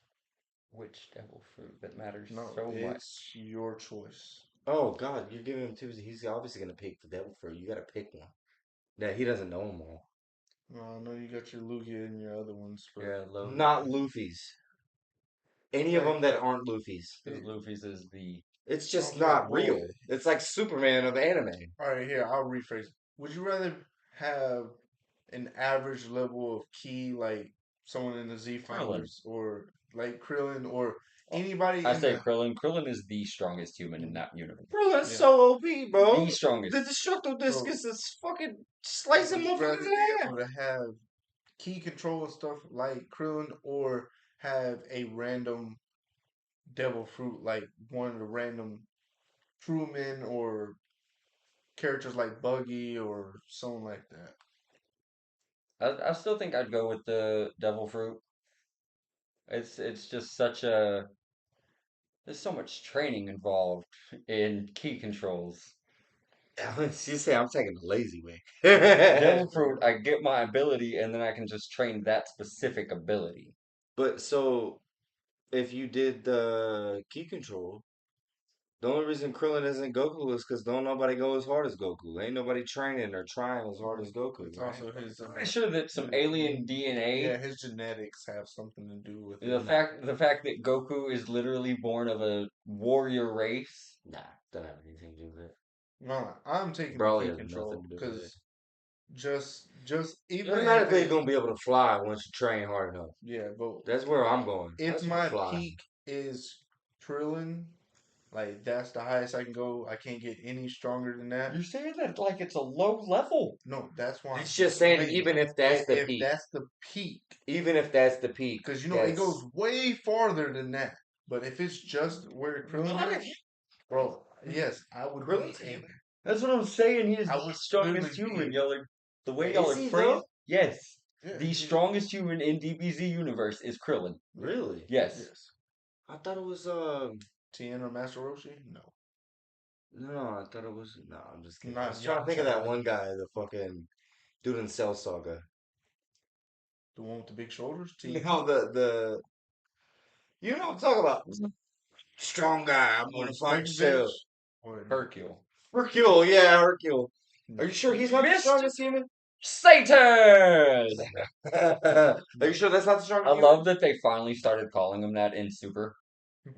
Which devil fruit that matters No, so much? it's your choice. Oh God, you're giving him two. He's obviously gonna pick the devil fruit. You gotta pick one. That he doesn't know them all. I know you got your Lugia and your other ones, but Yeah, Not Luffy's. Any of Hey. them that aren't Luffy's. because Luffy's is the. It's just Okay, not well, real. It's like Superman of anime. all right, here, I'll rephrase it. Would you rather have an average level of key like someone in the Z Fighters or like Krillin or anybody I in say the Krillin. Krillin is the strongest human in that universe. Bro, that's Yeah. so OP, bro. The strongest. The destructo So- discus is fucking slicing would you rather motherfuckers be in half. able to have key control and stuff like Krillin or have a random devil fruit like one of the random crewmen or characters like Buggy or someone like that? I still think I'd go with the devil fruit. It's just such a. There's so much training involved in key controls. You say I'm taking the lazy way. Devil fruit, I get my ability, and then I can just train that specific ability. But so, if you did the key control, the only reason Krillin isn't Goku is because don't nobody go as hard as Goku. Ain't nobody training or trying as hard as Goku, It's right? also his. I'm pretty sure that some alien DNA. Yeah, his genetics have something to do with The it. fact that Goku is literally born of a warrior race. Nah, don't have anything to do with it. No, I'm taking Broly the has key nothing control to do with it. because just even Automatically, if you're gonna be able to fly once you train hard enough. yeah, but That's where I'm going. if That's my fly. peak is Krillin, like that's the highest I can go. I can't get any stronger than that. You're saying that like it's a low level. No, that's why. It's just saying, explaining. even if that's the if peak, that's the peak, even if that's the peak, because it goes way farther than that. But if it's just where Krillin is, bro, yes, I would Krillin be a That's what I'm saying. He is I the would strongest literally human. be- Y'all are the way Is y'all are he, phrased. though? Yes, yeah, the strongest human in DBZ universe is Krillin. Really? Yes. Yes. I thought it was Tien or Master Roshi? No. No, I thought it was no. I'm just kidding. I Not was trying to think of that Yamcha. one guy, the fucking dude in Cell Saga. The one with the big shoulders? You know the you know what I'm talking about. Strong guy. I'm gonna fight Cell. Or Hercule. Hercule, yeah, Hercule. Are you sure he's not the Mr. strongest human? Satan! Are you sure that's not the I strongest human? love that they finally started calling him that in Super.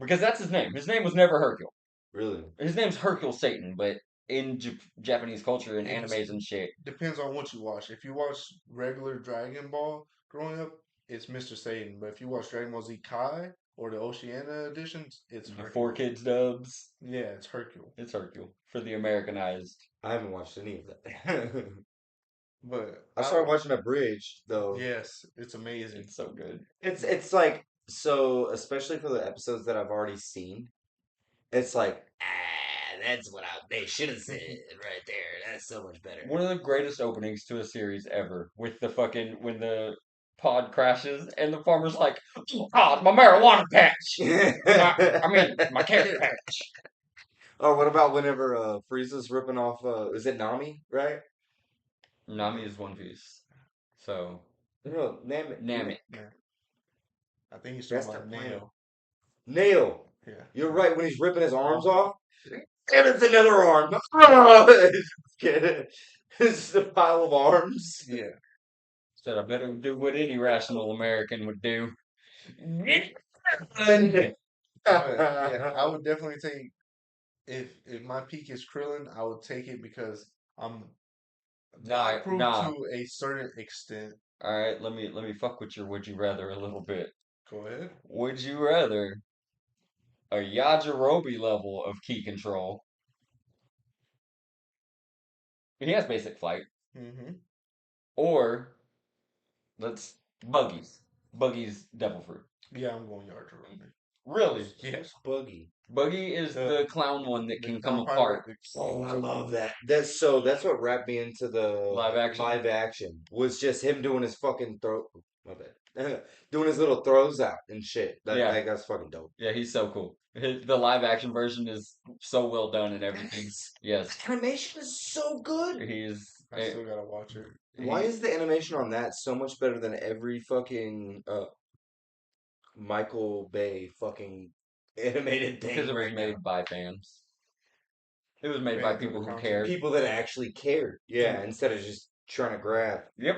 Because that's his name. His name was never Hercule. Really? His name's Hercule Satan, but in Japanese culture and animes and shit. Depends on what you watch. If you watch regular Dragon Ball growing up, it's Mr. Satan. But if you watch Dragon Ball Z Kai or the Oceania editions, it's The Hercule. 4Kids dubs. Yeah, it's Hercule. It's Hercule. For the Americanized. I haven't watched any of that. But I started watching Abridged though. Yes, it's amazing. It's so good. It's like so, especially for the episodes that I've already seen. It's like that's what they should have said right there. That's so much better. One of the greatest openings to a series ever. With the fucking when the pod crashes and the farmer's like, "Oh God, my marijuana patch. My carrot patch." Or what about whenever Frieza's ripping off is it Nami, right? Nami is One Piece. So No, Namek. I think he's That's talking about the Nail. Nail. Yeah. You're right, when he's ripping his arms off. And it's another arm. It's just a pile of arms. Yeah. Said I better do what any rational American would do. But, yeah, I would definitely take if my peak is Krillin, I would take it because I'm proved Nah. to a certain extent. All right, let me fuck with your would you rather a little bit. Go ahead. Would you rather a Yajirobe level of key control? He has basic flight. Mm-hmm. Or Buggy's devil fruit. Yeah, I'm going Yajirobe. Really? Yes. Buggy. Buggy is the clown one that can come apart. Oh, I love that. That's what wrapped me into the Live action? Live action was just him doing his fucking throw. My bad. Doing his little throws out and shit. That's fucking dope. Yeah, he's so cool. The live action version is so well done and everything. Yes. The animation is so good. I still gotta watch it. Why is the animation on that so much better than every fucking Michael Bay fucking animated thing Because it was right made now. by fans. It was made by Fans of people who content. cared. People that actually cared. Yeah, instead of just trying to grab. Yep.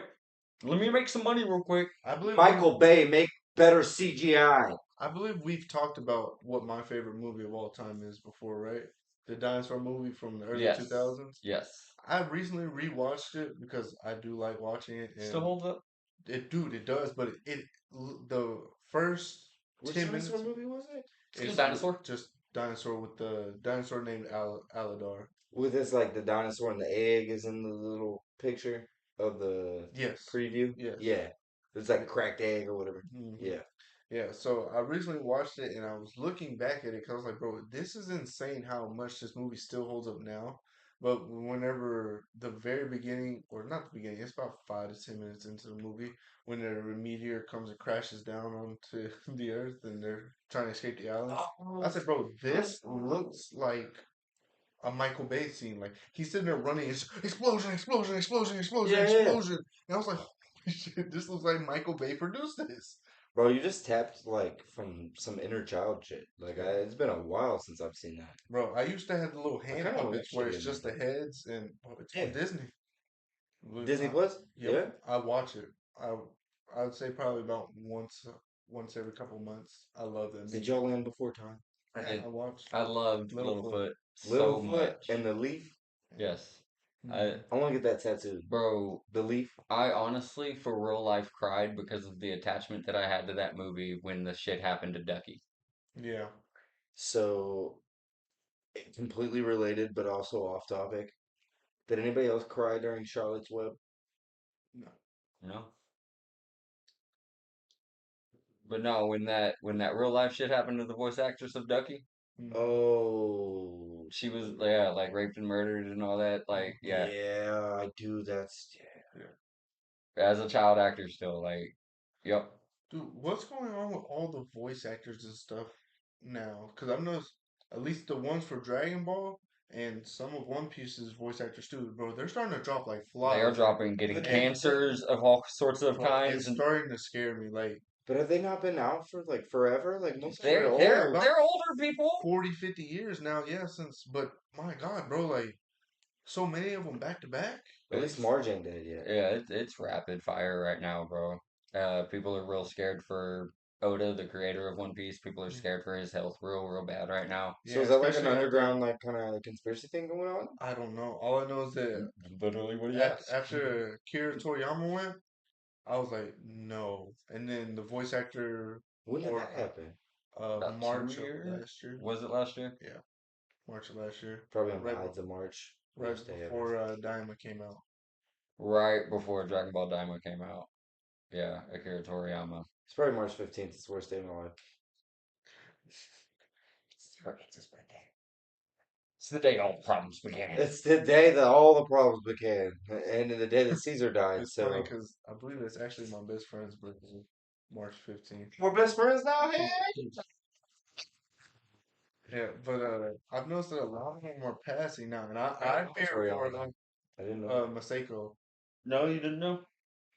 Let me make some money real quick. I believe Michael Bay, make better CGI. I believe we've talked about what my favorite movie of all time is before, right? The dinosaur movie from the early Yes. 2000s. Yes. I recently rewatched it because I do like watching it. And Still holds up. it does, but the first Which 10 dinosaur minutes movie was it? Still dinosaur. just dinosaur with the dinosaur named Aladar. With this, like the dinosaur and the egg is in the little picture of the Yes. preview. Yes. Yeah, it's like a cracked egg or whatever. Mhm. Yeah. Yeah, so I recently watched it and I was looking back at it because I was like, bro, this is insane how much this movie still holds up now. But whenever the very beginning, or not the beginning, it's about 5 to 10 minutes into the movie, when the meteor comes and crashes down onto the earth and they're trying to escape the island, I said, bro, this looks like a Michael Bay scene. Like he's sitting there running, it's explosion, explosion, explosion, explosion, Yeah, yeah. explosion. And I was like, holy shit, this looks like Michael Bay produced this. Bro, you just tapped like from some inner child shit. Like it's been a while since I've seen that. Bro, I used to have the little hand kinda puppets where actually it's just the didn't heads, and it's on Yeah. Disney. Disney Plus? Yep, Yeah. I watch it. I would say probably about once every couple months. I love that Did movie. y'all Land Before Time? I Yeah, did. I watched I loved Littlefoot. Littlefoot so Littlefoot much. and the Leaf. Yes. Mhm. I want to get that tattooed. Bro, The Leaf. I honestly, for real life, cried because of the attachment that I had to that movie when the shit happened to Ducky. Yeah. So completely related, but also off topic. Did anybody else cry during Charlotte's Web? No. No? But no, when that real life shit happened to the voice actress of Ducky, Mhm. Oh, she was yeah, like raped and murdered and all that. Like, yeah. yeah, I do. That's As a child actor still, like, yep. Dude, what's going on with all the voice actors and stuff now? Because I've noticed at least the ones for Dragon Ball and some of One Piece's voice actors too, bro. They're starting to drop like They are flies. dropping, getting But cancers of all sorts of Bro, kinds, it's and starting to scare me. Like But have they not been out for like forever? Like most of them they're are they're old. they're older people. 40, 50 years now, yeah, since, but my God, bro, like so many of them back to back. At least Marge ain't dead yet. Yeah, it's rapid fire right now, bro. People are real scared for Oda, the creator of One Piece. People are scared for his health real bad right now. So Yeah, is that like an especially after, underground like kind of conspiracy thing going on? I don't know. All I know is that Literally what he after Kira Toriyama went, I was like, no. And then the voice actor When did or that happen? About March 2 of years? last year. Was it last year? Yeah, March of last year. Probably on the Right, Ides of March. right Worst day ever. before Daima came out. Right before Dragon Ball Daima came out. Yeah, Akira Toriyama. It's probably March 15th. It's the worst day of my life. It's the day all problems began. It's the day that all the problems began, and the day that Caesar died. It's So funny because I believe it's actually my best friend's birthday, March 15th. we're best friends now. Hey. Yeah, but I've noticed that a lot of them are passing now, and I I know fear for Toriyama. I didn't know. Masako. No, you didn't know?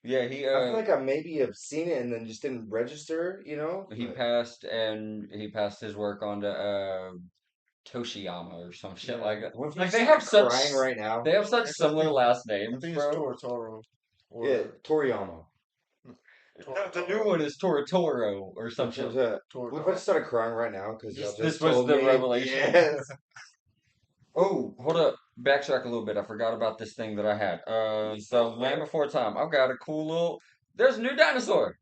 Yeah, I feel like I maybe have seen it and then just didn't register. You know. he But passed and he passed his work on to Toshiyama or some shit Yeah. like that. what if Like you they have start such crying right now? they have such Actually, similar last I names, think it's bro. Toritoro. Or Yeah, Toriyama. The new one is Toritoro or some What shit. if I just started crying right now because y'all This just was told the me? revelation. Yes. Oh, hold up. Backtrack a little bit. I forgot about this thing that I had. So Land Before Time. I've got a cool little. There's a new dinosaur.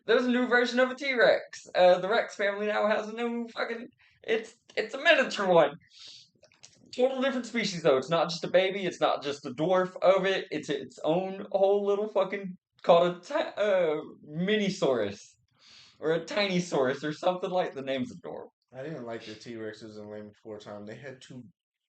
There's a new version of a T-Rex. The Rex family now has a new fucking. It's a miniature one. Total different species though. It's not just a baby. It's not just a dwarf of it. It's its own whole little fucking called a minisaurus or a tiny saurus or something like. The name's adorable. I didn't like the T-Rexes in Land Before Time. They had too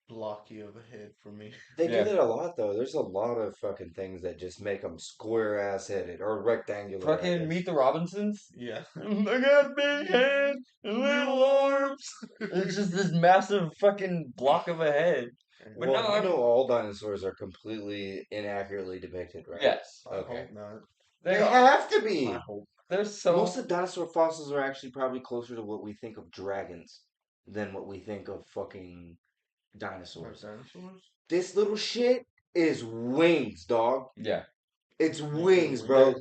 blocky of a head for me. They Yeah. do that a lot though. There's a lot of fucking things that just make them square ass headed or rectangular. I Fucking guess. Meet the Robinsons. Yeah. I got big head and little arms. It's just this massive fucking block of a head. But Well, no, you know all dinosaurs are completely inaccurately depicted, right? yes, I Okay. hope not. they They are. have to I be. hope. There's so Most of the dinosaur fossils are actually probably closer to what we think of dragons than what we think of fucking dinosaurs. Dinosaurs? This little shit is wings, dog. yeah. It's wings, bro.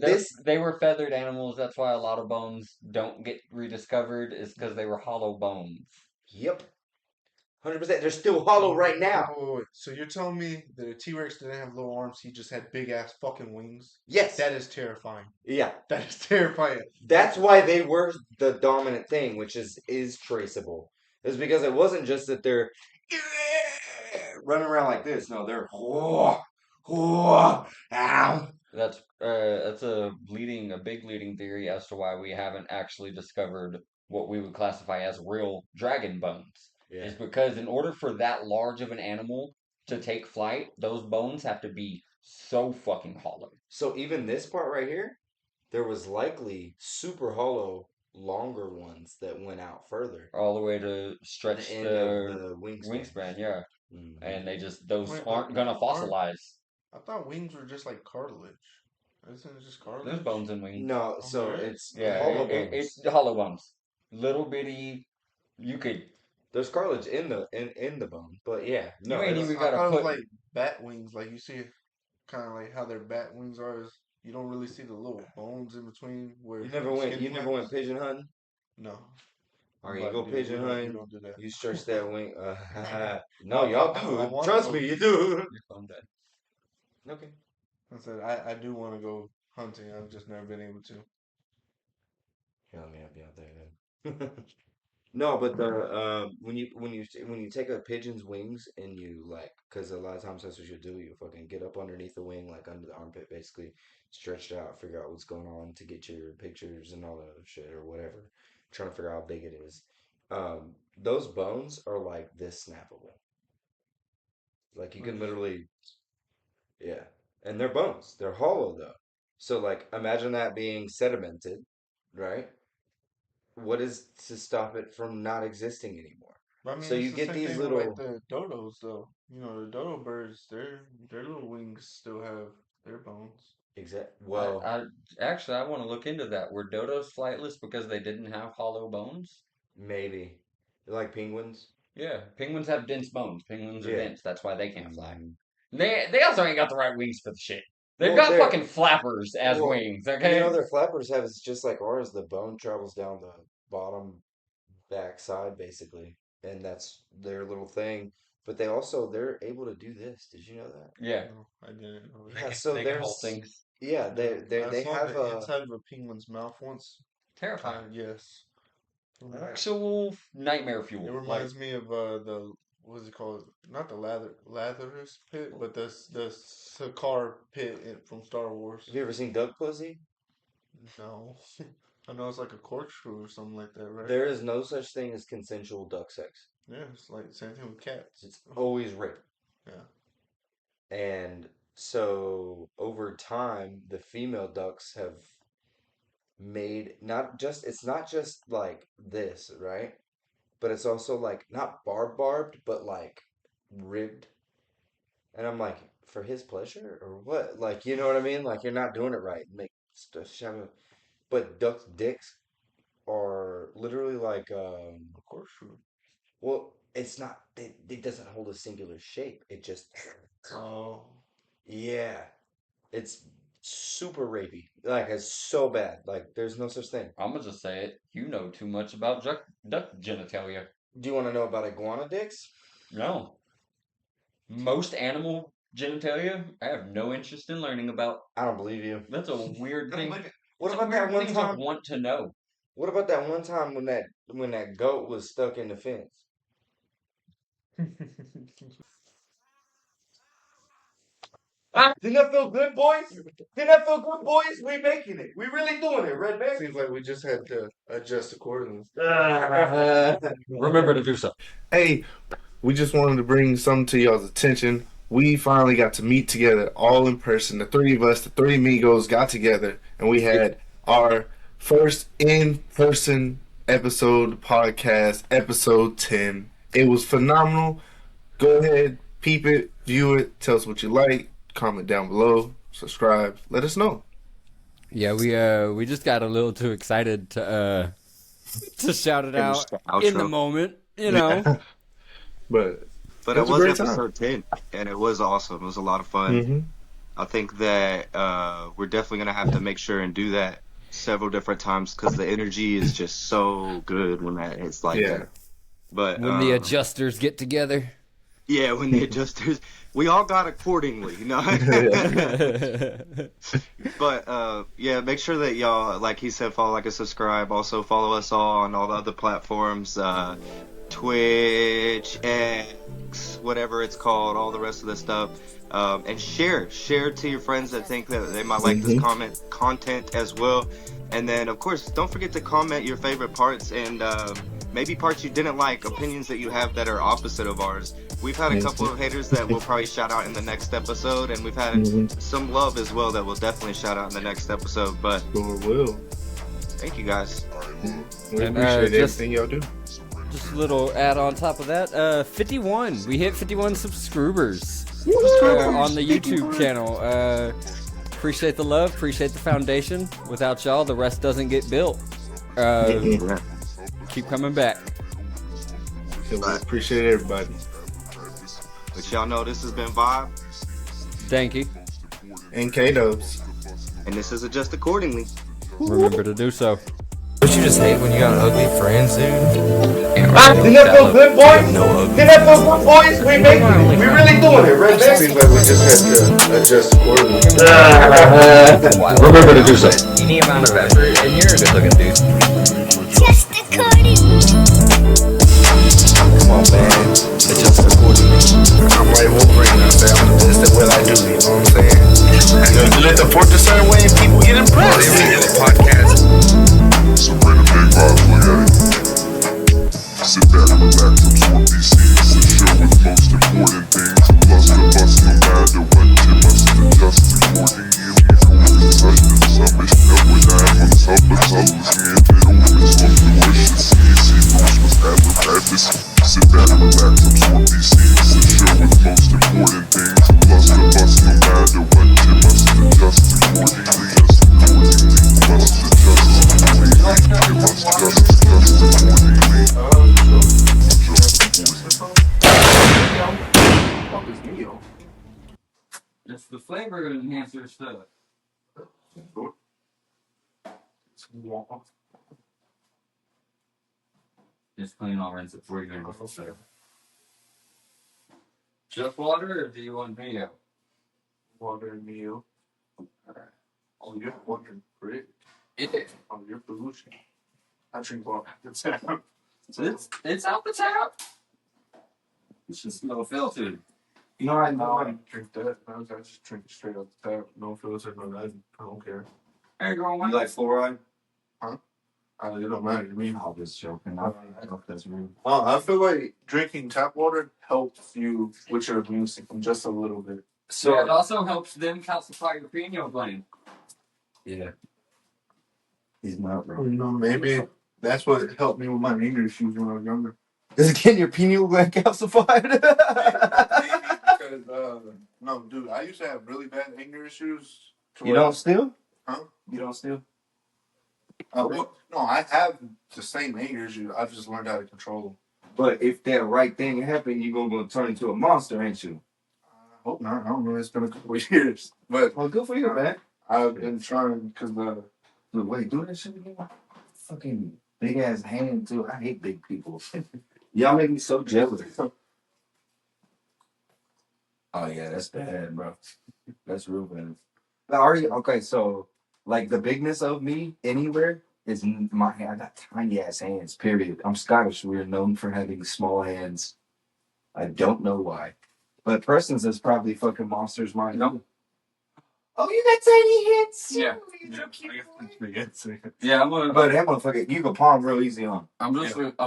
They were feathered animals. That's why a lot of bones don't get rediscovered. Is because they were hollow bones. Yep. 100%. They're still hollow right now. Oh, so you're telling me that a T-Rex didn't have little arms, he just had big ass fucking wings? Yes. That is terrifying. Yeah. That is terrifying. That's why they were the dominant thing, which is traceable. It's because it wasn't just that they're running around like this. No, they're ow. That's a big leading theory as to why we haven't actually discovered what we would classify as real dragon bones. Yeah. Is because in order for that large of an animal to take flight, those bones have to be so fucking hollow. So even this part right here, there was likely super hollow, longer ones that went out further. All the way to stretch The end the of the wingspan, yeah. Mhm. And those Wait, aren't gonna fossilize. I thought wings were just like cartilage. Isn't it just cartilage? There's bones in wings. No, so there is? it's Yeah, hollow bones. it's hollow bones. Little bitty. You could. There's cartilage in the bone, but yeah, no. You ain't it's- even I gotta thought it was put. like bat wings. Like you see, kind of like how their bat wings are. Is you don't really see the little bones in between where You never the went. skin You never flaps. went pigeon hunting. No. All right, But, you go dude, pigeon we don't- hunting. we don't do that. You stretch that wing. No, y'all I do. wanna Trust go- me, you do. Your phone dead. Okay. I said I do want to go hunting. I've just never been able to. Yeah, let me help you out there. Then. No, but the when you take a pigeon's wings and you like, because a lot of times that's what you do. You fucking get up underneath the wing, like under the armpit, basically stretch it out, figure out what's going on to get your pictures and all that other shit or whatever. Trying to figure out how big it is. Those bones are like this snappable. Like you can literally, yeah, and they're bones. They're hollow though. So like, imagine that being sedimented, right? What is to stop it from not existing anymore? But I mean, So it's you the get same these thing with, little- like the dodos, though. You know, the dodo birds, their little wings still have their bones. Exact. Well, I actually I want to look into that. Were dodos flightless because they didn't have hollow bones? maybe. Like penguins. Yeah, penguins have dense bones. Penguins are Yeah. dense. That's why they can't fly. Mhm. They also ain't got the right wings for the shit. They've Well, got they're- fucking flappers as well, wings. Okay. You know, their flappers have it's just like ours. The bone travels down the bottom back side, basically, and that's their little thing. But they're able to do this. Did you know that? Yeah. No, I didn't know Yeah. that. So they can hold there's things. yeah. They saw have the a inside of a penguin's mouth once. Terrifying. Yes. Actual nightmare fuel. It reminds me of the what's it called? Not the Lazarus pit, but the Sakaar pit from Star Wars. Have you ever seen Duck Pussy? No, I know it's like a corkscrew or something like that, right? There is no such thing as consensual duck sex. Yeah, it's like same thing with cats. It's always rape. Yeah. And so over time, the female ducks have made it's not just like this, right? But it's also like not barbed, but like ribbed. And I'm like, for his pleasure or what? Like, you know what I mean? Like you're not doing it right. Make stuff but ducks' dicks are literally like A corkscrew. well, it's not it doesn't hold a singular shape. It just Oh. yeah. It's super rapey. Like it's so bad. Like there's no such thing. I'm gonna just say it. You know too much about duck genitalia. Do you want to know about iguana dicks? No. Most animal genitalia, I have no interest in learning about. I don't believe you. That's a weird thing. What It's a about that weird one thing to time? want to know. What about that one time when that goat was stuck in the fence? Didn't that feel good, boys? Didn't that feel good, boys? We making it. We really doing it, Red Bear. Seems like we just had to adjust accordingly. Remember to do so. Hey, we just wanted to bring something to y'all's attention. We finally got to meet together all in person. The three of us, the three amigos, got together and we had our first in-person podcast, episode 10. It was phenomenal. Go ahead, peep it, view it, tell us what you like, comment down below, subscribe, let us know. Yeah, we just got a little too excited to shout it Finish out the in the outro. moment, you know. But But it it was a was great time. episode 10, and it was awesome. It was a lot of fun. Mm-hmm. I think that we're definitely going to have to make sure and do that several different times because the energy is just so good when that it's like Yeah. that. But When the adjusters get together. yeah, when the adjusters, we all got accordingly, you know. But yeah, make sure that y'all, like he said, follow, like, and subscribe. Also follow us all on all the other platforms, Twitch, X, whatever it's called, all the rest of the stuff. And share to your friends that think that they might like this content as well. And then, of course, don't forget to comment your favorite parts and maybe parts you didn't like, opinions that you have that are opposite of ours. We've had a couple of haters that we'll probably shout out in the next episode, and we've had some love as well that we'll definitely shout out in the next episode. But Sure will. thank you guys. We And, appreciate just- everything y'all do. Just a little add on top of that. 51. We hit 51 subscribers on the YouTube channel. Appreciate the love. Appreciate the foundation. Without y'all, the rest doesn't get built. Keep coming back. So we appreciate everybody. But y'all know this has been Vibe, Thank you. And K-Dubs. and this is Adjust Accordingly. Remember to do so. Don't you just hate when you got ugly friends, dude? Didn't that feel good, boys? Didn't that feel good, boys? We really doing it, right? Seems like we just had to adjust accordingly. Remember to do so. Any amount of effort, and you're a good-looking dude. Just according. Come on, man. Adjust accordingly. I'm like Wolverine. I say I'm the best at what I do. You know what I'm saying? You let the fork a certain way and people get impressed. Podcast. Some random big vibes, look at it. Sit back, relax, absorb these scenes. A show with most important things. Plus the bus, no matter what, you must adjust accordingly. And we do it, such as some is up with I'm on top of toes. And it opens up the wish to see Bruce was ever practice. Sit back, relax, absorb these scenes. A show with most important things. Plus the bus, no matter what, you must adjust accordingly. You must adjust accordingly. You must adjust accordingly. It's the flavor enhancer stuff. Just clean, I'll rinse it for you. Just water, or do you want video? Water and meal. Oh, you're wondering, great. Yeah. Oh, you're pollution. I drink water. It's out the tap. It's just no filtered. You know, I don't drink that. I just drink it straight out the tap. No filter, no nothing. I don't care. Hey, girl, You like fluoride? It don't matter to me. I'm just joking. I don't know if that's real. I feel like drinking tap water helps you with your immune system just a little bit. So it also helps them calcify your pineal gland. Yeah. He's not You wrong. know, maybe that's what helped me with my anger issues when I was younger. Is it getting your pineal gland calcified? Maybe because, no, dude, I used to have really bad anger issues. You don't steal? Huh? You don't steal? No, I have the same anger issues. I've just learned how to control them. But if that right thing happened, you're going to turn into a monster, ain't you? I hope not. I don't know. It's been a couple of years. But Well, good for you, man. I've been trying because Wait, do that shit again? Fucking big ass hand, too. I hate big people. Y'all make me so jealous. Oh, yeah, that's bad, bro. That's real bad. Okay, so, like, the bigness of me anywhere is my hand. I got tiny ass hands, period. I'm Scottish. We're known for having small hands. I don't know why. But Preston's is probably fucking monsters mine. No. Oh, you got tiny hands too. Yeah. You're so cute. Yeah, But that motherfucker, you can palm real easy on. I'm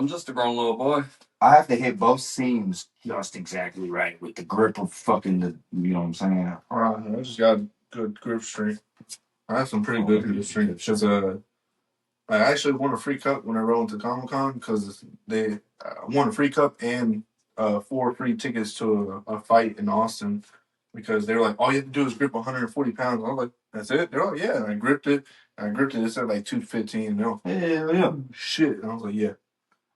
just a grown little boy. I have to hit both seams just exactly right with the grip of fucking you know what I'm saying? I just got good grip strength. I have some pretty good grip strength. Because I actually won a free cup when I rode into Comic-Con because they won a free cup and 4 free tickets to a fight in Austin. because they were like, all you have to do is grip 140 pounds. I was like, that's it? They're like, yeah. And I gripped it. It said like 215. No, yeah. shit. And I was like, yeah.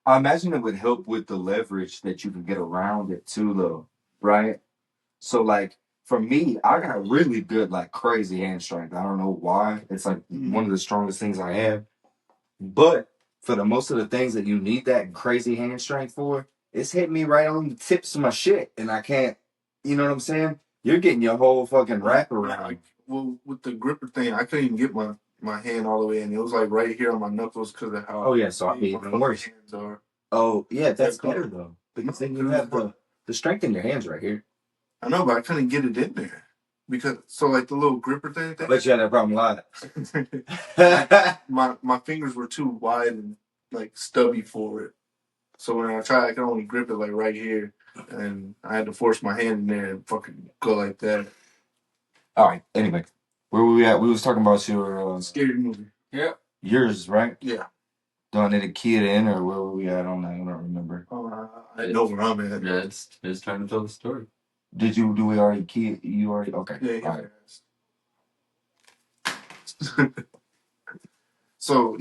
I imagine it would help with the leverage that you can get around it too, though, right? So, like, for me, I got really good, like, crazy hand strength. I don't know why. It's like one of the strongest things I have. But for the most of the things that you need that crazy hand strength for, it's hitting me right on the tips of my shit, and I can't. You know what I'm saying? You're getting your whole fucking wrap around. Well, with the gripper thing, I couldn't even get my hand all the way in. It was like right here on my knuckles because of how. Oh yeah, so I big be my even fucking worse. hands are. Oh yeah, that's better though, because then you have the strength in your hands right here. I know, but I couldn't get it in there because like the little gripper thing. I bet you had that problem a lot. my fingers were too wide and like stubby for it. So when I tried, I could only grip it like right here, and I had to force my hand in there and fucking go like that. All right. Anyway, where were we at? We was talking about your scary movie. Yeah. Yours, right? Yeah. Done it a kid in, or where were we at on that? I don't remember. I know where I'm at. Yeah, it's trying to tell the story. Do we already kid? You already okay? Yeah. All right. So